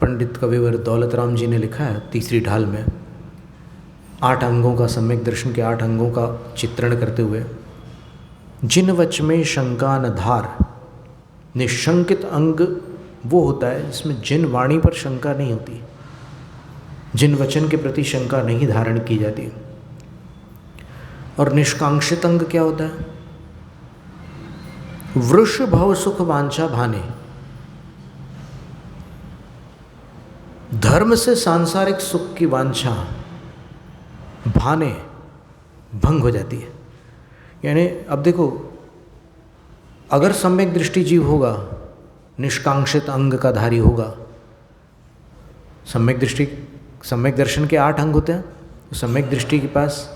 पंडित कविवर दौलत राम जी ने लिखा है तीसरी ढाल में, 8 अंगों का, सम्यक दर्शन के 8 अंगों का चित्रण करते हुए, जिन वच में शंका न धार। निशंकित अंग वो होता है जिसमें जिन वाणी पर शंका नहीं होती, जिन वचन के प्रति शंका नहीं धारण की जाती। और निष्कांक्षित अंग क्या होता है? वृष भव सुख वांछा भाने। धर्म से सांसारिक सुख की वांछा भाने, भंग हो जाती है। यानी अब देखो, अगर सम्यक दृष्टि जीव होगा, निष्कांक्षित अंग का धारी होगा, सम्यक दर्शन के 8 अंग होते हैं, तो सम्यक दृष्टि के पास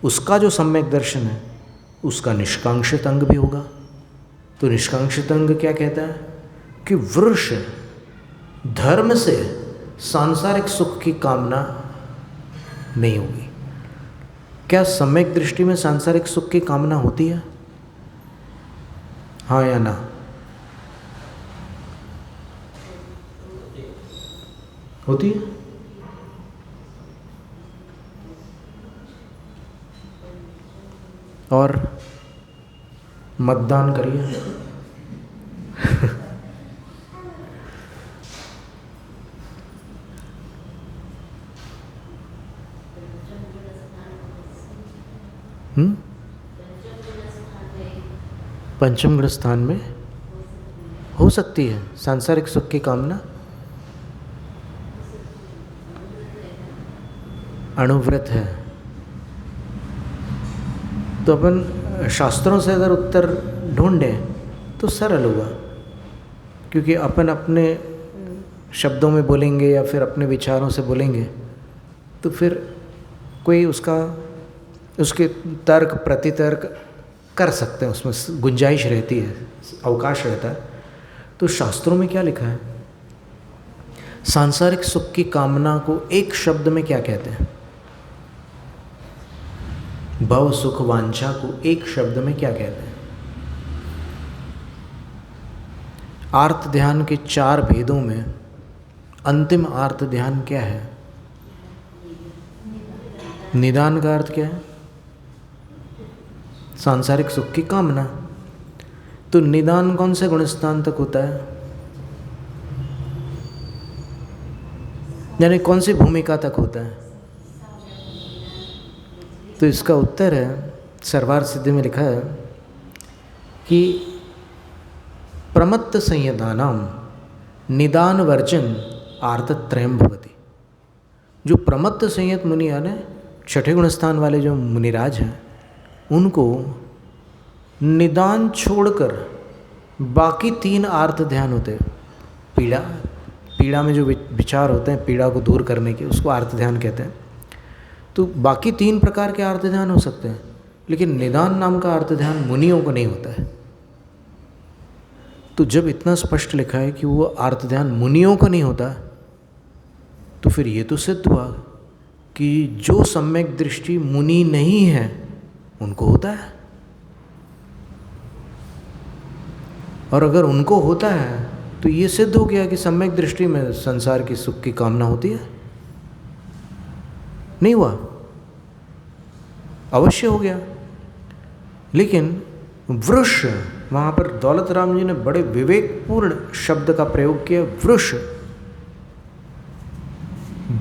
उसका जो सम्यक दर्शन है उसका निष्कांक्षित अंग भी होगा। तो निष्कांक्षित अंग क्या कहता है कि वृष धर्म से सांसारिक सुख की कामना नहीं होगी। क्या सम्यक दृष्टि में सांसारिक सुख की कामना होती है? हाँ या ना? होती है। और मतदान करिए। पंचम गृह स्थान में हो सकती है सांसारिक सुख की कामना। अणुव्रत है तो अपन शास्त्रों से अगर उत्तर ढूंढें तो सरल हुआ, क्योंकि अपन अपने शब्दों में बोलेंगे या फिर अपने विचारों से बोलेंगे तो फिर कोई उसके तर्क प्रतितर्क कर सकते हैं, उसमें गुंजाइश रहती है, अवकाश रहता है। तो शास्त्रों में क्या लिखा है? सांसारिक सुख की कामना को एक शब्द में क्या कहते हैं? भव सुख वांछा को एक शब्द में क्या कहते हैं? आर्त ध्यान के 4 भेदों में अंतिम आर्त ध्यान क्या है? निदान का अर्थ क्या है? सांसारिक सुख की कामना। तो निदान कौन से गुणस्थान तक होता है? यानी कौन सी भूमिका तक होता है? तो इसका उत्तर है, सर्वार्थ सिद्धि में लिखा है कि प्रमत्त संयतानाम निदान वर्जन आर्तत्रयम भवति। जो प्रमत्त संयत मुनि यानी 6ठे गुण स्थान वाले जो मुनिराज हैं, उनको निदान छोड़कर बाकी 3 आर्त ध्यान होते हैं। पीड़ा में जो विचार होते हैं पीड़ा को दूर करने के, उसको आर्त ध्यान कहते हैं। तो बाकी 3 प्रकार के आर्त ध्यान हो सकते हैं, लेकिन निदान नाम का आर्त ध्यान मुनियों को नहीं होता है। तो जब इतना स्पष्ट लिखा है कि वो आर्त ध्यान मुनियों को नहीं होता, तो फिर ये तो सिद्ध हुआ कि जो सम्यक दृष्टि मुनि नहीं है उनको होता है। और अगर उनको होता है तो ये सिद्ध हो गया कि सम्यक दृष्टि में संसार की सुख की कामना होती है। नहीं हुआ? अवश्य हो गया। लेकिन वृष, वहाँ पर दौलत राम जी ने बड़े विवेकपूर्ण शब्द का प्रयोग किया। वृष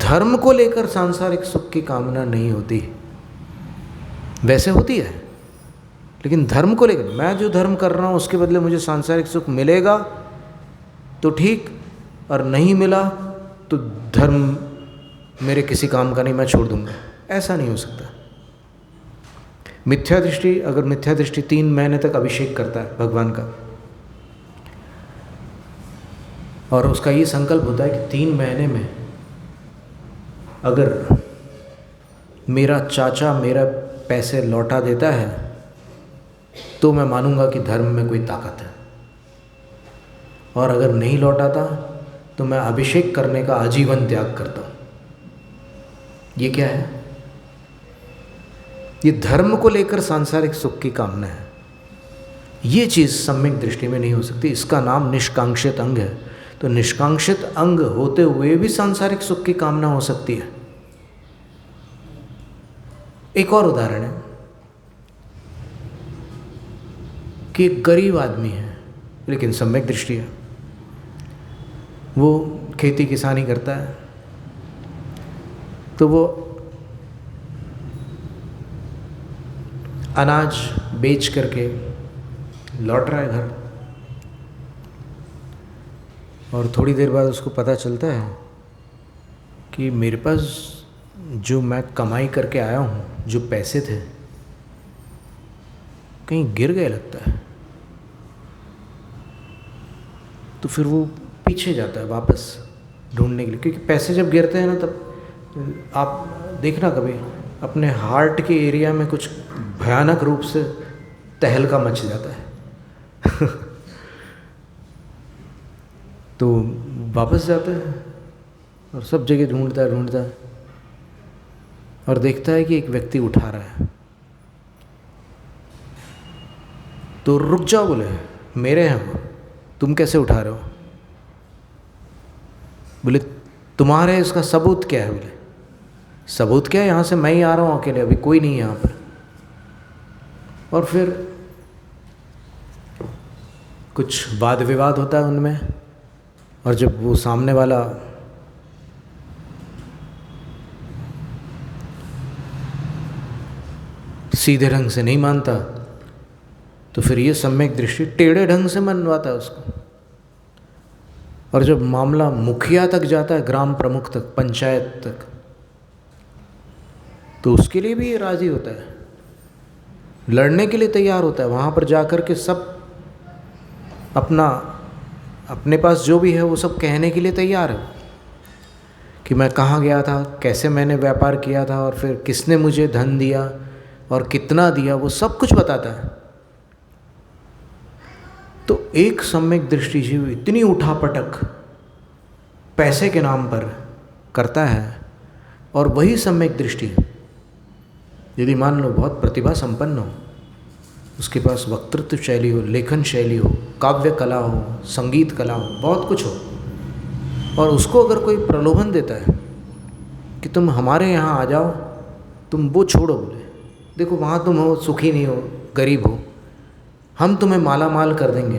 धर्म को लेकर सांसारिक सुख की कामना नहीं होती, वैसे होती है लेकिन धर्म को लेकर, मैं जो धर्म कर रहा हूँ उसके बदले मुझे सांसारिक सुख मिलेगा तो ठीक, और नहीं मिला तो धर्म मेरे किसी काम का नहीं, मैं छोड़ दूंगा। ऐसा नहीं हो सकता। मिथ्या दृष्टि, अगर मिथ्या दृष्टि 3 महीने तक अभिषेक करता है भगवान का, और उसका ये संकल्प होता है कि 3 महीने में अगर मेरा चाचा मेरा पैसे लौटा देता है तो मैं मानूंगा कि धर्म में कोई ताकत है, और अगर नहीं लौटाता तो मैं अभिषेक करने का आजीवन त्याग करता हूँ। ये क्या है? ये धर्म को लेकर सांसारिक सुख की कामना है। ये चीज़ सम्यक दृष्टि में नहीं हो सकती। इसका नाम निष्कांक्षित अंग है। तो निष्कांक्षित अंग होते हुए भी सांसारिक सुख की कामना हो सकती है। एक और उदाहरण है कि एक गरीब आदमी है लेकिन सम्यक दृष्टि है, वो खेती किसानी करता है, तो वो अनाज बेच करके लौट रहा है घर, और थोड़ी देर बाद उसको पता चलता है कि मेरे पास जो मैं कमाई करके आया हूँ, जो पैसे थे, कहीं गिर गए लगता है। तो फिर वो पीछे जाता है वापस ढूंढने के लिए, क्योंकि पैसे जब गिरते हैं ना, तब आप देखना कभी अपने हार्ट के एरिया में कुछ भयानक रूप से तहलका मच जाता है। तो वापस जाता है और सब जगह ढूंढता है और देखता है कि एक व्यक्ति उठा रहा है। तो रुक जाओ, बोले मेरे हैं वो, तुम कैसे उठा रहे हो? बोले तुम्हारे इसका सबूत क्या है? बोले सबूत क्या है, यहाँ से मैं ही आ रहा हूँ अकेले, अभी कोई नहीं है यहाँ पर। और फिर कुछ वाद विवाद होता है उनमें, और जब वो सामने वाला सीधे ढंग से नहीं मानता, तो फिर ये सम्यक दृष्टि टेढ़े ढंग से मनवाता है उसको। और जब मामला मुखिया तक जाता है, ग्राम प्रमुख तक, पंचायत तक, तो उसके लिए भी ये राजी होता है, लड़ने के लिए तैयार होता है। वहाँ पर जाकर के सब अपने पास जो भी है वो सब कहने के लिए तैयार है कि मैं कहाँ गया था, कैसे मैंने व्यापार किया था, और फिर किसने मुझे धन दिया और कितना दिया, वो सब कुछ बताता है। तो एक सम्यक दृष्टि जीव इतनी उठापटक पैसे के नाम पर करता है, और वही सम्यक दृष्टि यदि मान लो बहुत प्रतिभा संपन्न हो, उसके पास वक्तृत्व शैली हो, लेखन शैली हो, काव्य कला हो, संगीत कला हो, बहुत कुछ हो, और उसको अगर कोई प्रलोभन देता है कि तुम हमारे यहाँ आ जाओ, तुम वो छोड़ो, बोले देखो वहाँ तुम हो, सुखी नहीं हो, गरीब हो, हम तुम्हें माला माल कर देंगे,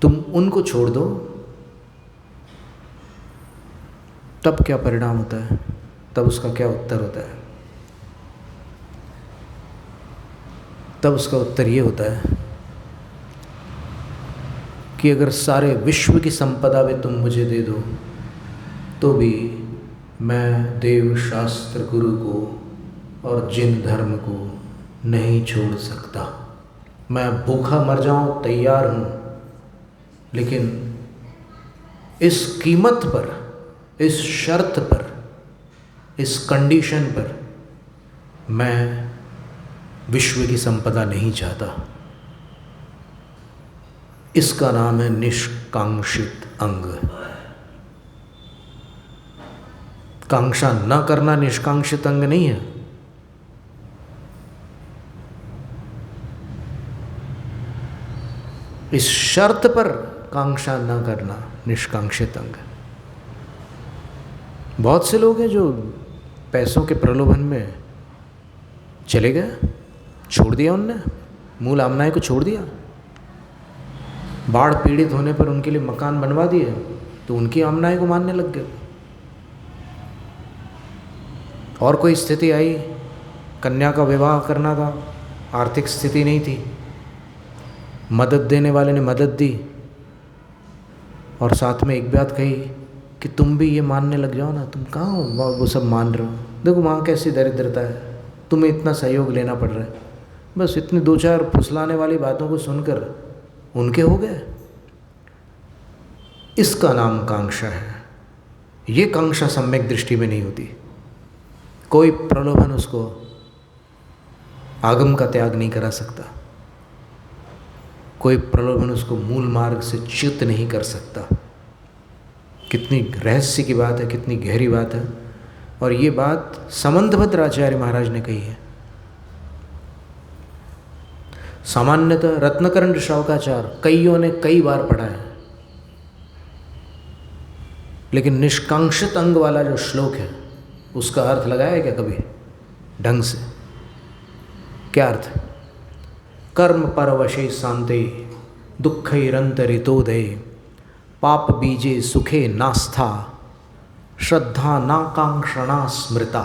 तुम उनको छोड़ दो, तब क्या परिणाम होता है? तब उसका क्या उत्तर होता है? तब उसका उत्तर ये होता है कि अगर सारे विश्व की संपदा भी तुम मुझे दे दो तो भी मैं देव शास्त्र गुरु को और जिन धर्म को नहीं छोड़ सकता। मैं भूखा मर जाऊं तैयार हूँ, लेकिन इस कीमत पर, इस शर्त पर, इस कंडीशन पर मैं विश्व की संपदा नहीं चाहता। इसका नाम है निष्कांक्षित अंग। कांक्षा न करना निष्कांक्षित अंग नहीं है। इस शर्त पर कांक्षा न करना निष्कांक्षित अंग। बहुत से लोग हैं जो पैसों के प्रलोभन में चले गए, छोड़ दिया उनने, मूल आमनाएं को छोड़ दिया। बाढ़ पीड़ित होने पर उनके लिए मकान बनवा दिए तो उनकी आमनाएं को मानने लग गए। और कोई स्थिति आई कन्या का विवाह करना था, आर्थिक स्थिति नहीं थी, मदद देने वाले ने मदद दी और साथ में एक बात कही कि तुम भी ये मानने लग जाओ ना। तुम कहाँ हो वो सब मान रहे हो, देखो वहाँ कैसी दरिद्रता है, तुम्हें इतना सहयोग लेना पड़ रहा है। बस इतनी दो चार फुसलाने वाली बातों को सुनकर उनके हो गए। इसका नाम कांक्षा है। ये कांक्षा सम्यक दृष्टि में नहीं होती। कोई प्रलोभन उसको आगम का त्याग नहीं करा सकता, कोई प्रलोभन उसको मूल मार्ग से च्युत नहीं कर सकता। कितनी रहस्य की बात है, कितनी गहरी बात है। और ये बात समंतभद्र आचार्य महाराज ने कही है। सामान्यतः रत्नकरंड श्रावकाचार्य कईयों ने कई बार पढ़ा है, लेकिन निष्कांक्षित अंग वाला जो श्लोक है उसका अर्थ लगाया क्या कभी ढंग से? क्या अर्थ है? कर्म परवशे शांते दुःखैरन्तरितोदये पाप बीजे सुखे नास्था श्रद्धा नाकांक्षणा स्मृता।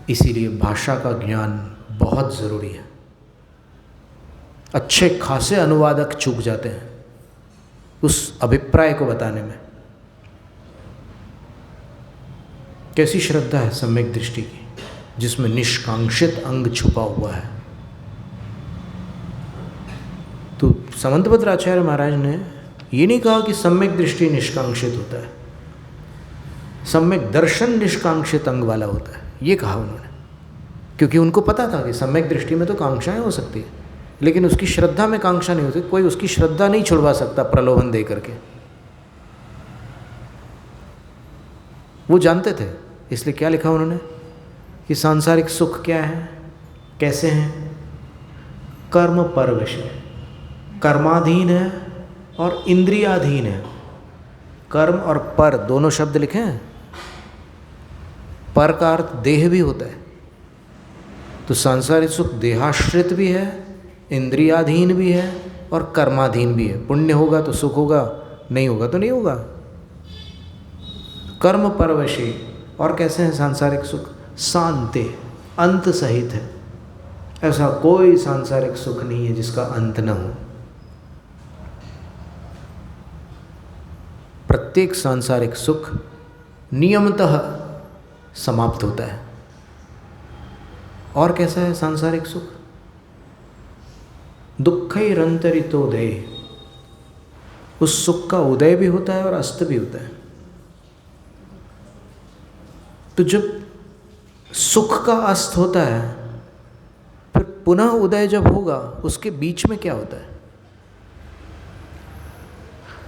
इसीलिए भाषा का ज्ञान बहुत ज़रूरी है। अच्छे खासे अनुवादक चूक जाते हैं उस अभिप्राय को बताने में। कैसी श्रद्धा है सम्यक दृष्टि की, जिसमें निष्कांक्षित अंग छुपा हुआ है। तो समंतभद्र आचार्य महाराज ने ये नहीं कहा कि सम्यक दृष्टि निष्कांक्षित होता है, सम्यक दर्शन निष्कांक्षित अंग वाला होता है, ये कहा उन्होंने। क्योंकि उनको पता था कि सम्यक दृष्टि में तो कांक्षाएं हो सकती है, लेकिन उसकी श्रद्धा में कांक्षा नहीं होती। कोई उसकी श्रद्धा नहीं छुड़वा सकता प्रलोभन दे करके। वो जानते थे, इसलिए क्या लिखा उन्होंने कि सांसारिक सुख क्या है, कैसे हैं? कर्म परवश है, कर्माधीन है और इंद्रियाधीन है। कर्म और पर दोनों शब्द लिखे हैं। पर का अर्थ देह भी होता है। तो सांसारिक सुख देहाश्रित भी है, इंद्रियाधीन भी है और कर्माधीन भी है। पुण्य होगा तो सुख होगा, नहीं होगा तो नहीं होगा। कर्म परवशी। और कैसे हैं सांसारिक सुख? शांति, अंत सहित है। ऐसा कोई सांसारिक सुख नहीं है जिसका अंत न हो। प्रत्येक सांसारिक सुख नियमतः समाप्त होता है। और कैसा है सांसारिक सुख? दुःखैरन्तरितोदये। उस सुख का उदय भी होता है और अस्त भी होता है। तो जब सुख का अस्त होता है, फिर पुनः उदय जब होगा, उसके बीच में क्या होता है?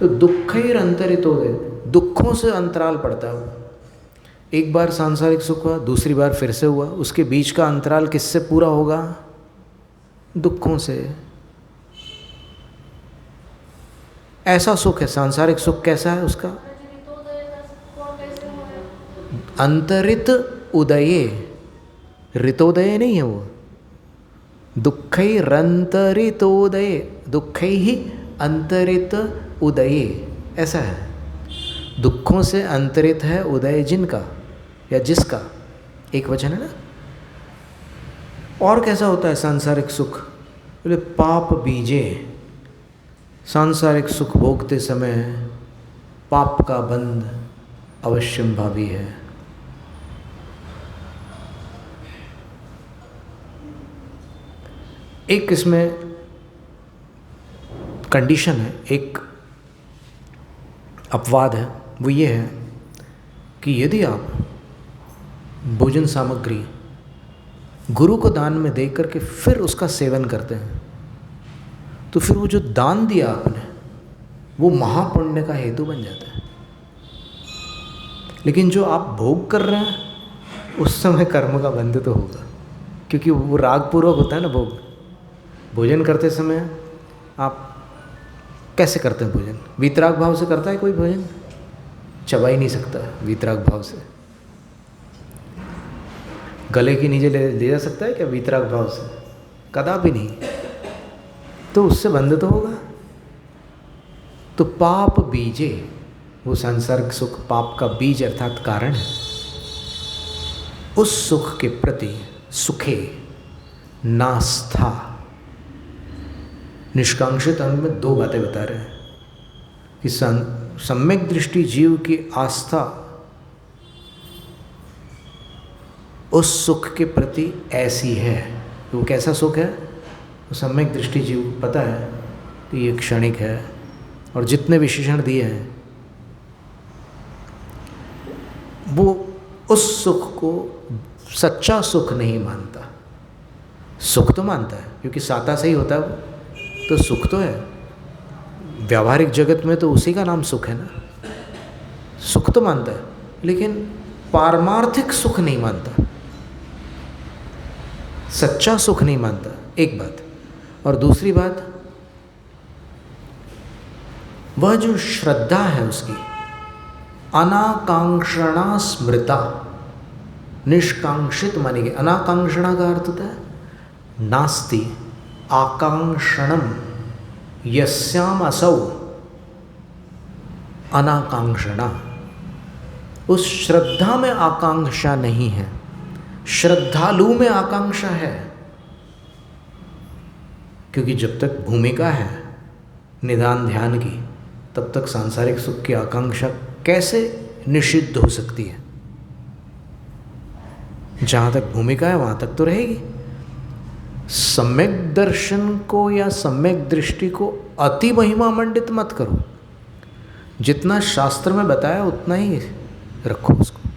तो दुःखैरन्तरितोदये, दुखों से अंतराल पड़ता है। एक बार सांसारिक सुख हुआ, दूसरी बार फिर से हुआ, उसके बीच का अंतराल किससे पूरा होगा? दुखों से। ऐसा सुख है सांसारिक सुख। कैसा है उसका? अंतरित उदये, ऋतोदय नहीं है वो। दुःखैरन्तरितोदये, दुःखैहि अंतरित उदये, ऐसा है। दुखों से अंतरित है उदय जिनका या जिसका, एक वचन है ना। और कैसा होता है सांसारिक सुख? बोले पाप बीजे। सांसारिक सुख भोगते समय पाप का बंध अवश्यंभावी है। एक इसमें कंडीशन है, एक अपवाद है। वो ये है कि यदि आप भोजन सामग्री गुरु को दान में दे करके फिर उसका सेवन करते हैं, तो फिर वो जो दान दिया आपने वो महापुण्य का हेतु बन जाता है। लेकिन जो आप भोग कर रहे हैं उस समय कर्म का बंध तो होगा, क्योंकि वो रागपूर्वक होता है ना भोग। भोजन करते समय आप कैसे करते हैं भोजन? वीतराग भाव से करता है कोई भोजन? चबा ही नहीं सकता वीतराग भाव से। गले के नीचे ले जा सकता है क्या वीतराग भाव से? कदापि नहीं। तो उससे बंध तो होगा। तो पाप बीजे, वो सांसारिक सुख पाप का बीज अर्थात कारण है। उस सुख के प्रति सुखे नास्था। निष्कांक्षित अंग में दो बातें बता रहे हैं कि सम्यक दृष्टि जीव की आस्था उस सुख के प्रति ऐसी है। वो कैसा सुख है? तो सम्यक दृष्टि जीव को पता है कि ये क्षणिक है, और जितने विशेषण दिए हैं वो उस सुख को सच्चा सुख नहीं मानता। सुख तो मानता है क्योंकि साता से ही होता है वो, तो सुख तो है। व्यावहारिक जगत में तो उसी का नाम सुख है ना। सुख तो मानता है लेकिन पारमार्थिक सुख नहीं मानता, सच्चा सुख नहीं मानता, एक बात। और दूसरी बात, वह जो श्रद्धा है उसकी अनाकांक्षणा स्मृता, निष्कांक्षित मानी गई। अनाकांक्षणा का अर्थ होता है नास्ति आकांक्षणम यस्याम असौ अनाकांक्षणा। उस श्रद्धा में आकांक्षा नहीं है, श्रद्धालु में आकांक्षा है। क्योंकि जब तक भूमिका है निदान ध्यान की, तब तक सांसारिक सुख की आकांक्षा कैसे निषिद्ध हो सकती है? जहाँ तक भूमिका है वहाँ तक तो रहेगी। सम्यक दर्शन को या सम्यक दृष्टि को अति महिमा मंडित मत करो। जितना शास्त्र में बताया उतना ही रखो उसको।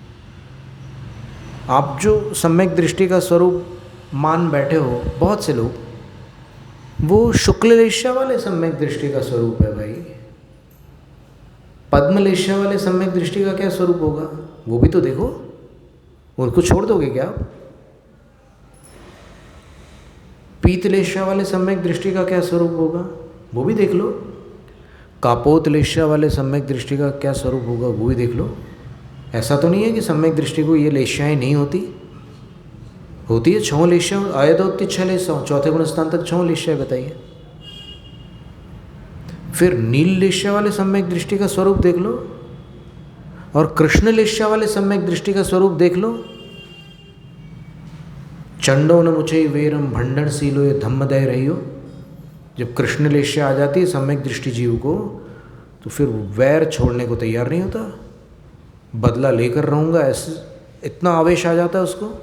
आप जो सम्यक दृष्टि का स्वरूप मान बैठे हो, बहुत से लोग, वो शुक्ललेशा वाले सम्यक दृष्टि का स्वरूप है भाई। पद्मलेशा वाले सम्यक दृष्टि का क्या स्वरूप होगा वो भी तो देखो। उनको छोड़ दोगे क्या आप? पीतलेशा वाले सम्यक दृष्टि का क्या स्वरूप होगा वो भी देख लो। कापोतलेशा वाले सम्यक दृष्टि का क्या स्वरूप होगा वो भी देख लो। ऐसा तो नहीं है कि सम्यक दृष्टि को ये लेशाएँ नहीं होती, होती है। 6 लेशा आयतोत्ति 6 लेशा, चौथे गुण स्थान तक 6 लेशाएँ बताइए। फिर नील लेशा वाले सम्यक दृष्टि का स्वरूप देख लो, और कृष्ण लेशा वाले सम्यक दृष्टि का स्वरूप देख लो। चंडो न मुझे वेरम भंडन सीलो ये धम्मदय रहियो। जब कृष्ण लेशा आ जाती है सम्यक दृष्टि जीव को, तो फिर वैर छोड़ने को तैयार नहीं होता। बदला लेकर रहूँगा, ऐसे इतना आवेश आ जाता है उसको।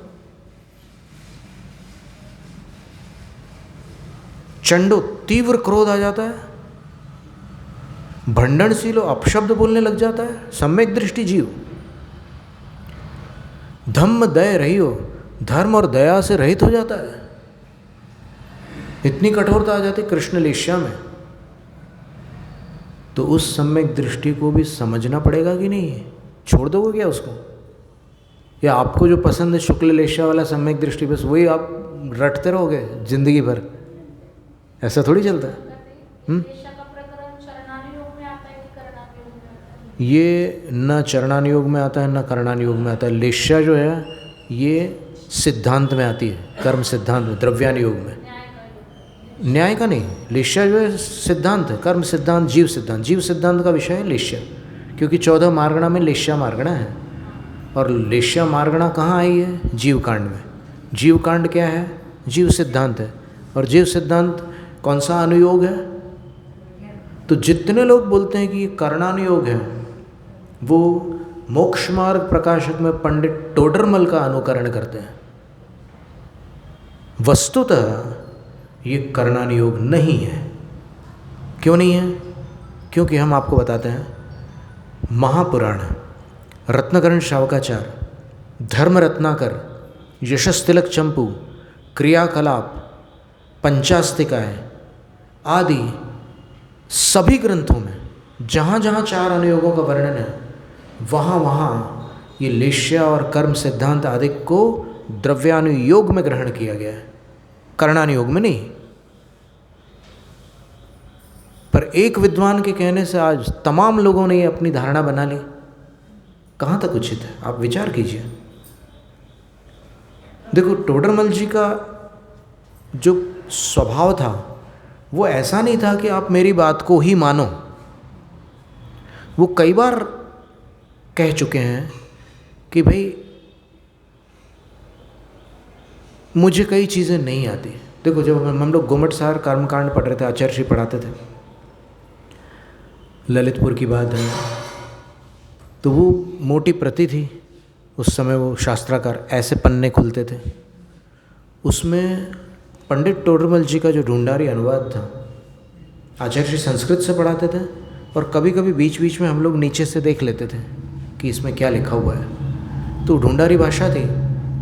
चंडो तीव्र क्रोध आ जाता है। भंडनशीलो अपशब्द बोलने लग जाता है सम्यक दृष्टि जीव। धम्म दय रहियो, धर्म और दया से रहित हो जाता है। इतनी कठोरता आ जाती कृष्ण लेशा में। तो उस सम्यक दृष्टि को भी समझना पड़ेगा कि नहीं? छोड़ दोगे क्या उसको? या आपको जो पसंद है शुक्ल लेशा वाला सम्यक दृष्टि, बस वही आप रटते रहोगे जिंदगी भर? ऐसा थोड़ी चलता है। ये न चरणान योग में आता है न करणान योग में आता है। लेशा जो है ये सिद्धांत में आती है, कर्म सिद्धांत में, द्रव्यान योग में। न्याय का नहीं, लेशा जो है सिद्धांत है, कर्म सिद्धांत, जीव सिद्धांत। जीव सिद्धांत का विषय है लेशा, क्योंकि 14 मार्गणा में लेशा मार्गणा है। और लेशा मार्गणा कहाँ आई है? जीव कांड में। जीव कांड क्या है? जीव सिद्धांत है। और जीव सिद्धांत कौन सा अनुयोग है? तो जितने लोग बोलते हैं कि ये कर्णानुयोग है, वो मोक्ष मार्ग प्रकाशक में पंडित टोडरमल का अनुकरण करते हैं। वस्तुतः ये कर्णानुयोग नहीं है। क्यों नहीं है? क्योंकि हम आपको बताते हैं, महापुराण, रत्नकरण शावकाचार, धर्म रत्नाकर, यशस्तिलक चंपू, क्रियाकलाप, पंचास्तिकाएँ आदि सभी ग्रंथों में जहाँ जहाँ 4 अनुयोगों का वर्णन है, वहाँ वहाँ ये लेश्या और कर्म सिद्धांत आदि को द्रव्यानुयोग में ग्रहण किया गया है, कर्णानुयोग में नहीं। पर एक विद्वान के कहने से आज तमाम लोगों ने ये अपनी धारणा बना ली। कहाँ तक उचित है? आप विचार कीजिए। देखो, टोडरमल जी का जो स्वभाव था वो ऐसा नहीं था कि आप मेरी बात को ही मानो। वो कई बार कह चुके हैं कि भाई मुझे कई चीज़ें नहीं आती। देखो, जब हम लोग गोमटसार कर्मकांड पढ़ रहे थे, आचार्य श्री पढ़ाते थे, ललितपुर की बात है, तो वो मोटी प्रति थी उस समय, वो शास्त्राकार ऐसे पन्ने खुलते थे, उसमें पंडित टोडरमल जी का जो ढूंढारी अनुवाद था, आचार्य श्री संस्कृत से पढ़ाते थे और कभी कभी बीच बीच में हम लोग नीचे से देख लेते थे कि इसमें क्या लिखा हुआ है। तो ढूंढारी भाषा थी,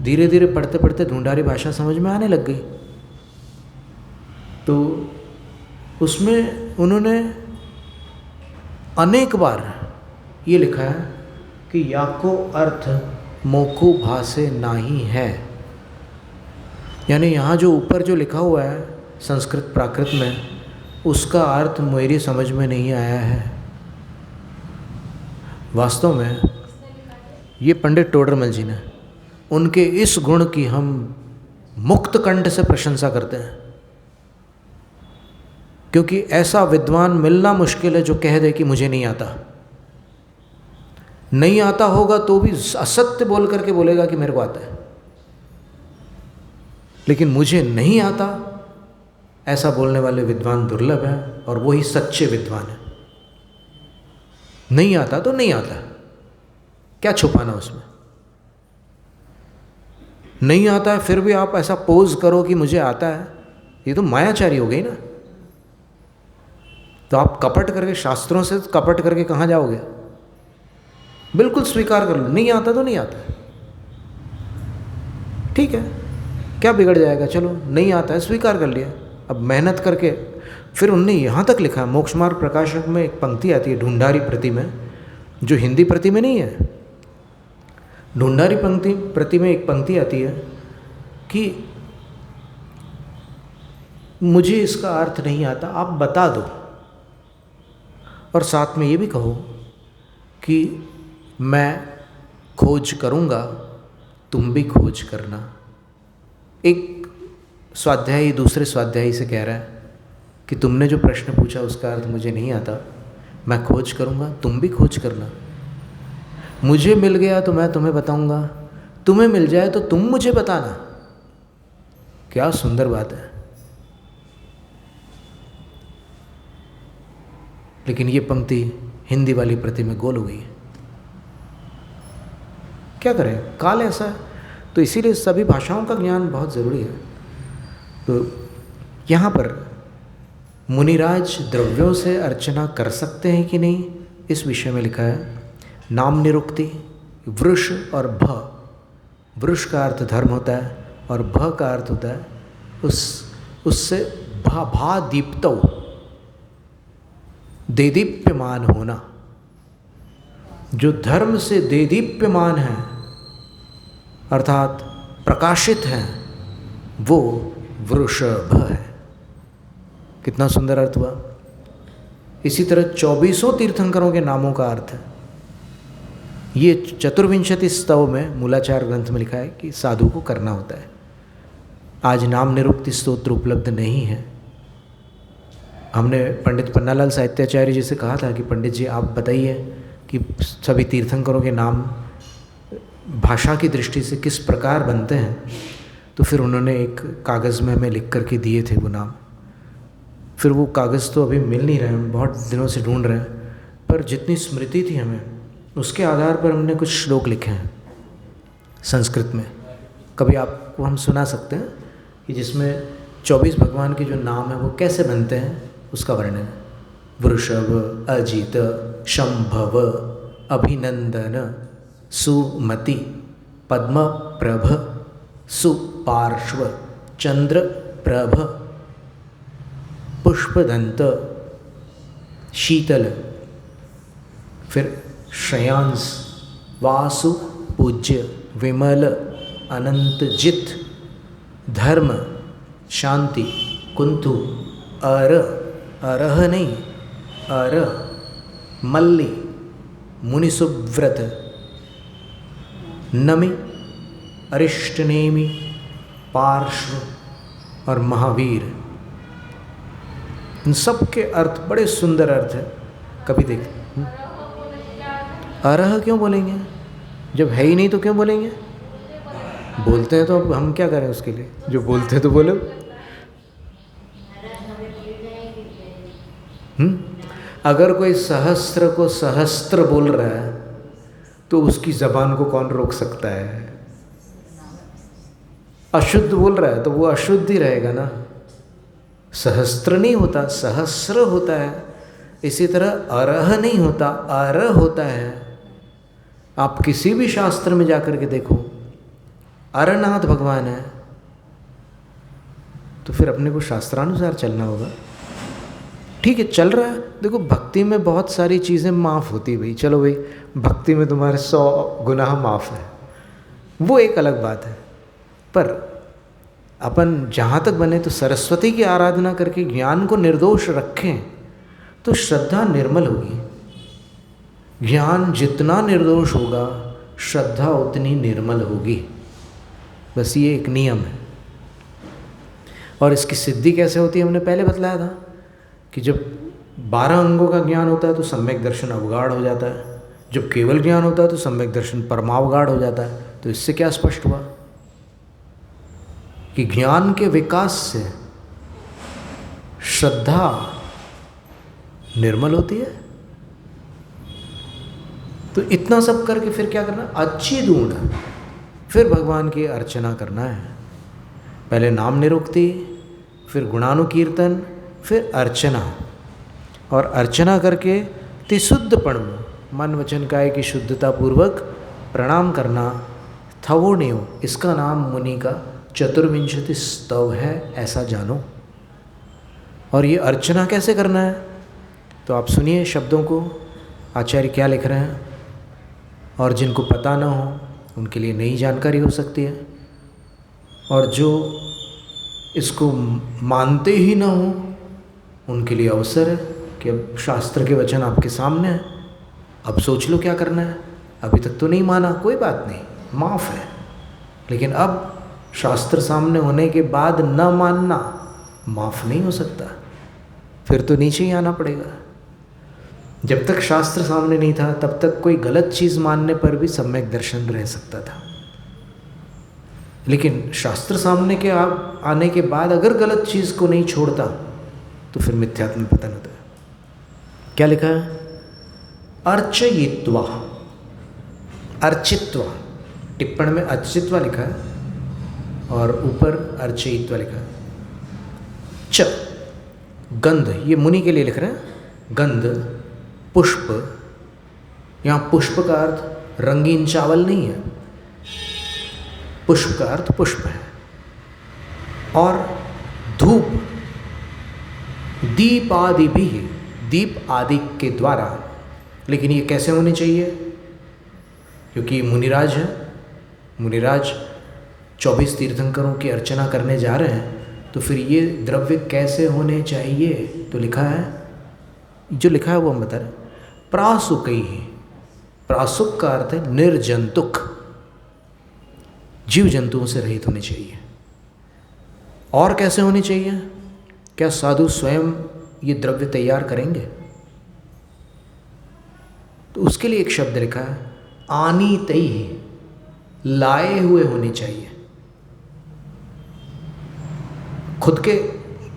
धीरे धीरे पढ़ते पढ़ते ढूंढारी भाषा समझ में आने लग गई। तो उसमें उन्होंने अनेक बार ये लिखा है कि याको अर्थ मोकु भासे नाही है, यानी यहाँ जो ऊपर जो लिखा हुआ है संस्कृत प्राकृत में, उसका अर्थ मेरी समझ में नहीं आया है। वास्तव में ये पंडित टोडरमल जी ने, उनके इस गुण की हम मुक्त कंठ से प्रशंसा करते हैं, क्योंकि ऐसा विद्वान मिलना मुश्किल है जो कह दे कि मुझे नहीं आता। नहीं आता होगा तो भी असत्य बोल करके बोलेगा कि मेरे को आता है, लेकिन मुझे नहीं आता ऐसा बोलने वाले विद्वान दुर्लभ हैं, और वही सच्चे विद्वान हैं। नहीं आता तो नहीं आता, क्या छुपाना उसमें। नहीं आता है फिर भी आप ऐसा पोज करो कि मुझे आता है, ये तो मायाचारी हो गई ना। तो आप कपट करके, शास्त्रों से कपट करके कहाँ जाओगे। बिल्कुल स्वीकार कर लो, नहीं आता तो नहीं आता, ठीक है, क्या बिगड़ जाएगा, चलो नहीं आता है स्वीकार कर लिया। अब मेहनत करके, फिर उनने यहाँ तक लिखा है, मोक्ष मार्ग प्रकाशक में एक पंक्ति आती है ढूंढारी प्रति में, जो हिंदी प्रति में नहीं है। ढूंढारी प्रति में एक पंक्ति आती है कि मुझे इसका अर्थ नहीं आता, आप बता दो, और साथ में ये भी कहो कि मैं खोज करूँगा, तुम भी खोज करना। एक स्वाध्यायी दूसरे स्वाध्यायी से कह रहा है कि तुमने जो प्रश्न पूछा उसका अर्थ मुझे नहीं आता, मैं खोज करूँगा, तुम भी खोज करना। मुझे मिल गया तो मैं तुम्हें बताऊँगा, तुम्हें मिल जाए तो तुम मुझे बताना। क्या सुंदर बात है। लेकिन ये पंक्ति हिंदी वाली प्रति में गोल हो गई है, क्या करें, काल ऐसा है। तो इसीलिए सभी भाषाओं का ज्ञान बहुत ज़रूरी है। तो यहाँ पर मुनिराज द्रव्यों से अर्चना कर सकते हैं कि नहीं, इस विषय में लिखा है। नाम निरुक्ति, वृष और भ, वृष का अर्थ धर्म होता है और भ का अर्थ होता है उससे भा दीप्तौ, देदीप्यमान होना। जो धर्म से देदीप्यमान है अर्थात प्रकाशित है, वो वृषभ है। कितना सुंदर अर्थ हुआ। इसी तरह 24 तीर्थंकरों के नामों का अर्थ है। ये चतुर्विंशति स्तव में मूलाचार ग्रंथ में लिखा है कि साधु को करना होता है। आज नाम निरुक्ति स्तोत्र उपलब्ध नहीं है। हमने पंडित पन्नालाल साहित्याचार्य जी से कहा था कि पंडित जी आप बताइए कि सभी तीर्थंकरों के नाम भाषा की दृष्टि से किस प्रकार बनते हैं। तो फिर उन्होंने एक कागज़ में हमें लिख करके दिए थे वो नाम। फिर वो कागज़ तो अभी मिल नहीं रहे, हम बहुत दिनों से ढूंढ रहे हैं, पर जितनी स्मृति थी हमें उसके आधार पर हमने कुछ श्लोक लिखे हैं संस्कृत में। कभी आपको हम सुना सकते हैं कि जिसमें 24 भगवान के जो नाम हैं वो कैसे बनते हैं उसका वर्णन है। वृषभ, अजित, शंभव, अभिनंदन, सुमति, पद्मप्रभ, सुपार्श्व, चंद्रप्रभ, पुष्पदंत, शीतल, फिर श्रेयांस, वासु, पूज्य, विमल, अनंतजित, धर्म, शांति, कुंतु, अरह नहीं, मल्ली, मुनिसुव्रत, नमि, अरिष्टनेमि, पार्श्व और महावीर। इन सब के अर्थ बड़े सुंदर अर्थ है। कभी देख, अरह क्यों बोलेंगे, जब है ही नहीं तो क्यों बोलेंगे। बोलते हैं तो अब हम क्या करें उसके लिए, जो बोलते हैं तो बोलो। अगर कोई सहस्त्र को सहस्त्र बोल रहा है तो उसकी जबान को कौन रोक सकता है? अशुद्ध बोल रहा है तो वो अशुद्ध ही रहेगा ना। सहस्त्र नहीं होता, सहस्र होता है। इसी तरह अरह नहीं होता, अरह होता है। आप किसी भी शास्त्र में जाकर के देखो, अरनाथ भगवान है, तो फिर अपने को शास्त्रानुसार चलना होगा। ठीक है, चल रहा है। देखो भक्ति में बहुत सारी चीज़ें माफ़ होती है भाई। चलो भाई, भक्ति में तुम्हारे 100 गुनाह माफ़ है, वो एक अलग बात है। पर अपन जहाँ तक बने तो सरस्वती की आराधना करके ज्ञान को निर्दोष रखें तो श्रद्धा निर्मल होगी। ज्ञान जितना निर्दोष होगा श्रद्धा उतनी निर्मल होगी। बस ये एक नियम है। और इसकी सिद्धि कैसे होती है हमने पहले बतलाया था कि जब 12 अंगों का ज्ञान होता है तो सम्यक दर्शन अवगाढ़ हो जाता है। जब केवल ज्ञान होता है तो सम्यक दर्शन परमावगाढ़ हो जाता है। तो इससे क्या स्पष्ट हुआ कि ज्ञान के विकास से श्रद्धा निर्मल होती है। तो इतना सब करके फिर क्या करना, अच्छी ढूंढ, फिर भगवान की अर्चना करना है। पहले नाम निरुक्ति, फिर गुणानुकीर्तन, फिर अर्चना। और अर्चना करके तिशुद्धपण मन वचन काया की शुद्धता पूर्वक प्रणाम करना, थवोण्यो, इसका नाम मुनि का चतुर्विंशति स्तव है, ऐसा जानो। और ये अर्चना कैसे करना है तो आप सुनिए शब्दों को, आचार्य क्या लिख रहे हैं। और जिनको पता ना हो उनके लिए नई जानकारी हो सकती है, और जो इसको मानते ही ना हो उनके लिए अवसर है कि अब शास्त्र के वचन आपके सामने हैं, अब सोच लो क्या करना है। अभी तक तो नहीं माना, कोई बात नहीं, माफ़ है। लेकिन अब शास्त्र सामने होने के बाद न मानना माफ़ नहीं हो सकता, फिर तो नीचे ही आना पड़ेगा। जब तक शास्त्र सामने नहीं था तब तक कोई गलत चीज़ मानने पर भी सम्यक दर्शन रह सकता था। लेकिन शास्त्र सामने के आने के बाद अगर गलत चीज़ को नहीं छोड़ता तो फिर मिथ्यात्व में पतन होता है। क्या लिखा है? अर्चयित्वा, अर्चित्वा, टिप्पण में अर्चित्वा लिखा है और ऊपर अर्चयित्वा लिखा है। च, गंध, ये मुनि के लिए लिख रहे हैं। गंध, पुष्प, यहाँ पुष्प का अर्थ रंगीन चावल नहीं है, पुष्प का अर्थ पुष्प है। और धूप, दीप आदि भी, दीप आदि के द्वारा। लेकिन ये कैसे होने चाहिए? क्योंकि मुनिराज है, मुनिराज 24 तीर्थंकरों की अर्चना करने जा रहे हैं, तो फिर ये द्रव्य कैसे होने चाहिए? तो लिखा है, जो लिखा है वो हम बता रहे हैं। प्रासुकई, प्रासुक का अर्थ है निर्जंतुक, जीव जंतुओं से रहित होने चाहिए। और कैसे होने चाहिए? क्या साधु स्वयं ये द्रव्य तैयार करेंगे? तो उसके लिए एक शब्द लिखा है, आनीतैः, लाए हुए होने चाहिए।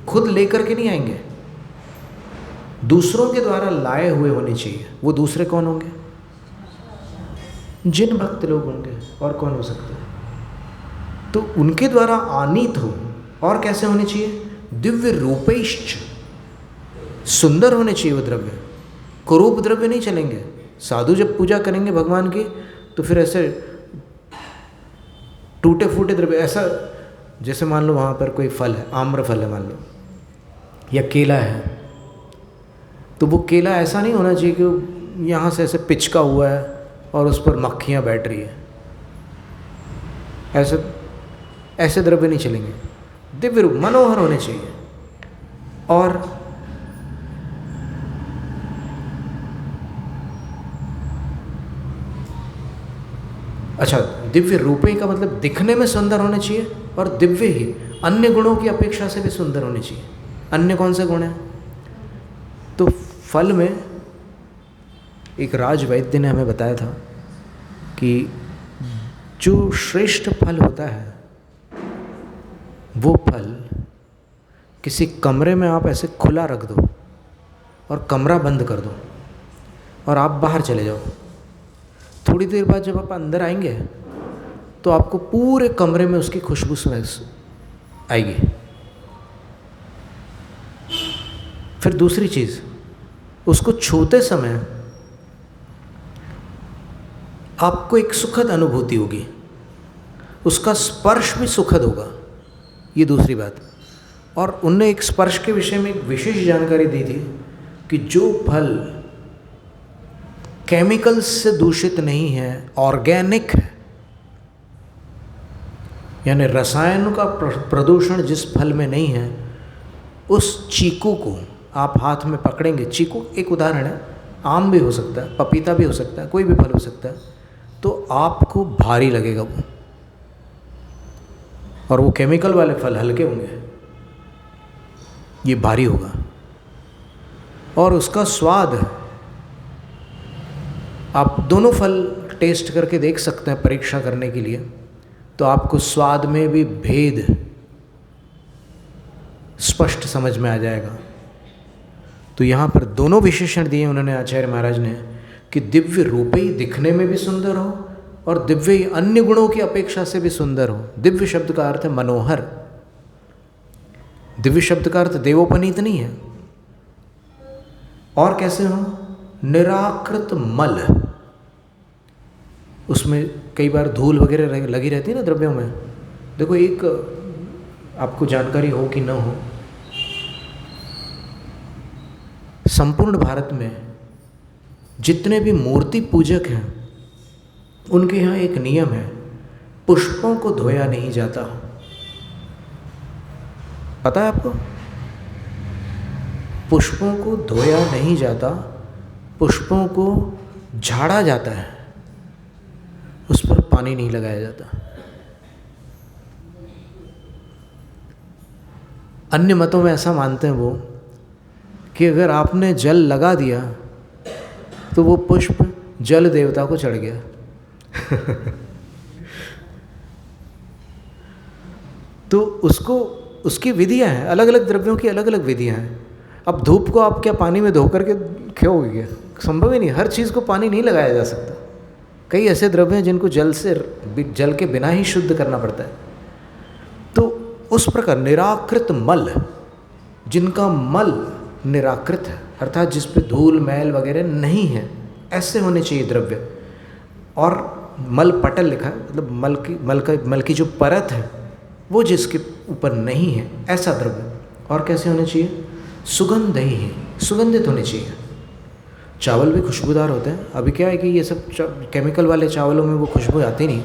खुद लेकर के नहीं आएंगे, दूसरों के द्वारा लाए हुए होने चाहिए। वो दूसरे कौन होंगे? जिन भक्त लोग होंगे, और कौन हो सकते हैं? तो उनके द्वारा आनीत हो। और कैसे होने चाहिए? दिव्य रूपैश्च, सुंदर होने चाहिए वो द्रव्य, कुरूप द्रव्य नहीं चलेंगे। साधु जब पूजा करेंगे भगवान की तो फिर ऐसे टूटे फूटे द्रव्य, ऐसा जैसे मान लो वहाँ पर कोई फल है, आम्र फल है मान लो, या केला है, तो वो केला ऐसा नहीं होना चाहिए कि यहाँ से ऐसे पिचका हुआ है और उस पर मक्खियाँ बैठ रही है। ऐसे द्रव्य नहीं चलेंगे, दिव्य रूप मनोहर होने चाहिए। और अच्छा, दिव्य रूपे का मतलब दिखने में सुंदर होने चाहिए, और दिव्य ही अन्य गुणों की अपेक्षा से भी सुंदर होने चाहिए। अन्य कौन से गुण हैं? तो फल में एक राज वैद्य ने हमें बताया था कि जो श्रेष्ठ फल होता है वो फल किसी कमरे में आप ऐसे खुला रख दो और कमरा बंद कर दो और आप बाहर चले जाओ, थोड़ी देर बाद जब आप अंदर आएंगे तो आपको पूरे कमरे में उसकी खुशबू आएगी। फिर दूसरी चीज़, उसको छूते समय आपको एक सुखद अनुभूति होगी, उसका स्पर्श भी सुखद होगा, ये दूसरी बात। और उनने एक स्पर्श के विषय में एक विशेष जानकारी दी थी कि जो फल केमिकल्स से दूषित नहीं है, ऑर्गेनिक है, यानी रसायन का प्रदूषण जिस फल में नहीं है, उस चीकू को आप हाथ में पकड़ेंगे, चीकू एक उदाहरण है, आम भी हो सकता है, पपीता भी हो सकता है, कोई भी फल हो सकता है, तो आपको भारी लगेगा वो, और वो केमिकल वाले फल हल्के होंगे, ये भारी होगा। और उसका स्वाद, आप दोनों फल टेस्ट करके देख सकते हैं परीक्षा करने के लिए, तो आपको स्वाद में भी भेद स्पष्ट समझ में आ जाएगा। तो यहाँ पर दोनों विशेषण दिए उन्होंने आचार्य महाराज ने कि दिव्य रूप ही दिखने में भी सुंदर हो और दिव्य ही अन्य गुणों की अपेक्षा से भी सुंदर हो। दिव्य शब्द का अर्थ है मनोहर, दिव्य शब्द का अर्थ देवोपनीत नहीं है। और कैसे हो? निराकृत मल, उसमें कई बार धूल वगैरह लगी रहती है ना द्रव्यों में। देखो, एक आपको जानकारी हो कि न हो, संपूर्ण भारत में जितने भी मूर्ति पूजक हैं उनके यहाँ एक नियम है, पुष्पों को धोया नहीं जाता। पता है आपको? पुष्पों को धोया नहीं जाता, पुष्पों को झाड़ा जाता है, उस पर पानी नहीं लगाया जाता। अन्य मतों में ऐसा मानते हैं वो कि अगर आपने जल लगा दिया तो वो पुष्प जल देवता को चढ़ गया। तो उसकी विधियां हैं, अलग अलग द्रव्यों की अलग अलग विधियां हैं। अब धूप को आप क्या पानी में धो करके खियोगे क्या? संभव ही नहीं, हर चीज़ को पानी नहीं लगाया जा सकता। कई ऐसे द्रव्य हैं जिनको जल के बिना ही शुद्ध करना पड़ता है। तो उस प्रकार निराकृत मल, जिनका मल निराकृत है, अर्थात जिस पे धूल मैल वगैरह नहीं है, ऐसे होने चाहिए द्रव्य। और मल पटल लिखा है, मतलब मल की जो परत है वो जिसके ऊपर नहीं है, ऐसा द्रव्य। और कैसे होने चाहिए? सुगंध ही है, सुगंधित होने चाहिए। चावल भी खुशबूदार होते हैं। अभी क्या है कि ये सब केमिकल वाले चावलों में वो खुशबू आती नहीं।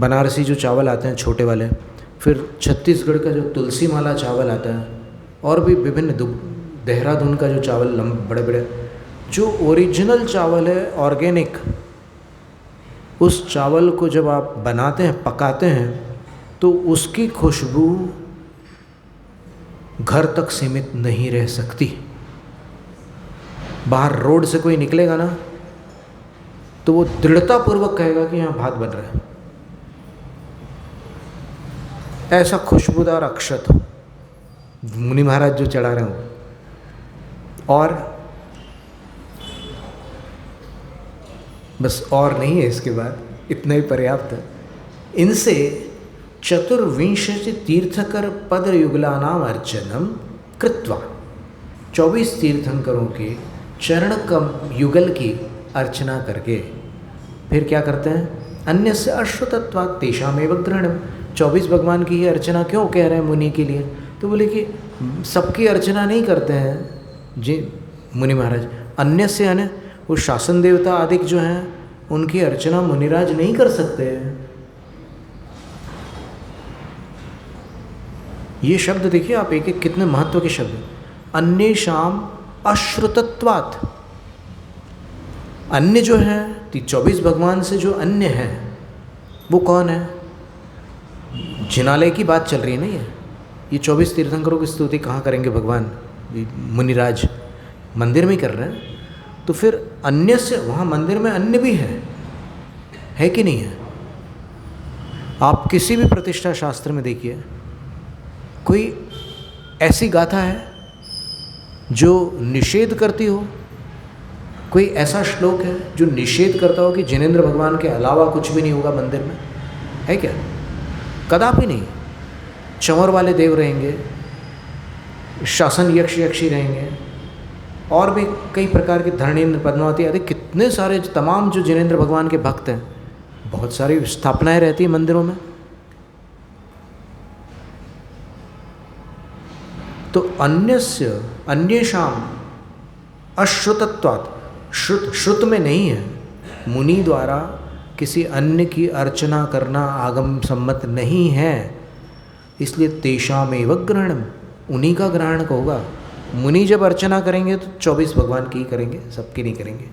बनारसी जो चावल आते हैं छोटे वाले, फिर छत्तीसगढ़ का जो तुलसी माला चावल आता है, और भी विभिन्न देहरादून का जो चावल बड़े बड़े, जो ओरिजिनल चावल है ऑर्गेनिक, उस चावल को जब आप बनाते हैं, पकाते हैं, तो उसकी खुशबू घर तक सीमित नहीं रह सकती। बाहर रोड से कोई निकलेगा ना तो वो दृढ़तापूर्वक कहेगा कि यहाँ भात बन रहा है। ऐसा खुशबूदार अक्षत हो, मुनि महाराज जो चढ़ा रहे हो। और बस और नहीं है, इसके बाद इतना ही पर्याप्त है। इनसे चतुर्विंशति तीर्थकर पद युगलानाम अर्चनम कृत्वा, 24 तीर्थंकरों के चरण कम युगल की अर्चना करके फिर क्या करते हैं? अन्य से अश्रुतत्वात् तेषामेव ग्रहणम। 24 भगवान की ही अर्चना क्यों कह रहे हैं मुनि के लिए? तो बोले कि सबकी अर्चना नहीं करते हैं जी मुनि महाराज, अन्य से अन्य वो शासन देवता आदि जो हैं उनकी अर्चना मुनिराज नहीं कर सकते हैं। ये शब्द देखिए आप, एक एक कितने महत्व के शब्द। अन्येषाम अश्रुतत्वात्, अन्य जो है 24 भगवान से जो अन्य है वो कौन है? जिनालय की बात चल रही है ना। ये 24 तीर्थंकरों की स्तुति कहाँ करेंगे भगवान? मुनिराज मंदिर में ही कर रहे हैं। तो फिर अन्य से, वहाँ मंदिर में अन्य भी है कि नहीं है? आप किसी भी प्रतिष्ठा शास्त्र में देखिए, कोई ऐसी गाथा है जो निषेध करती हो, कोई ऐसा श्लोक है जो निषेध करता हो कि जिनेंद्र भगवान के अलावा कुछ भी नहीं होगा मंदिर में, है क्या? कदापि नहीं। चंवर वाले देव रहेंगे, शासन यक्ष यक्षी रहेंगे, और भी कई प्रकार के धरणेन्द्र पद्मावती आदि कितने सारे तमाम जो जिनेंद्र भगवान के भक्त हैं, बहुत सारी स्थापनाएं रहती हैं मंदिरों में। तो अन्येषाम अश्रुतत्वात्, श्रुत में नहीं है, मुनि द्वारा किसी अन्य की अर्चना करना आगम सम्मत नहीं है, इसलिए तेषामेव ग्रहणम, उन्हीं का ग्रहण होगा। मुनि जब अर्चना करेंगे तो 24 भगवान की ही करेंगे, सबकी नहीं करेंगे।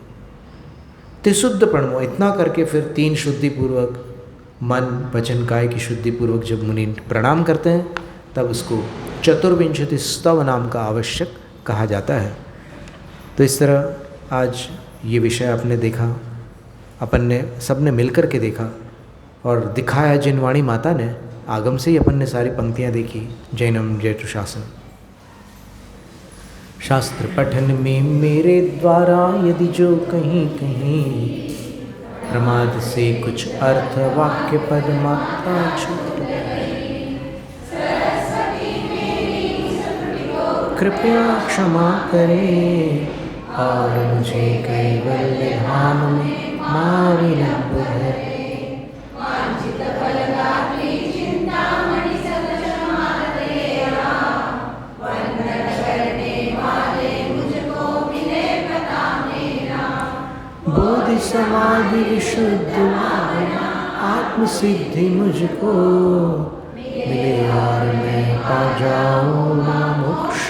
त्रिशुद्ध प्रणमो, इतना करके फिर 3 शुद्धि पूर्वक मन वचन काय की शुद्धि पूर्वक जब मुनि प्रणाम करते हैं, तब उसको चतुर्विंशति स्तव नाम का आवश्यक कहा जाता है। तो इस तरह आज ये विषय आपने देखा, अपन ने सबने मिलकर के देखा और दिखाया जिनवाणी माता ने, आगम से ही अपन ने सारी पंक्तियाँ देखी। जैनम जयतु शासन। शास्त्र पठन में मेरे द्वारा यदि जो कहीं कहीं प्रमाद से कुछ अर्थ वाक्य पद मात्रा छूट, कृपया क्षमा करें और मुझे कैवल्य धाम में मां विलंब है। बोधि समाधि विशुद्ध आत्म सिद्धि मुझको मिले, और मैं पा जाऊँ मोक्ष।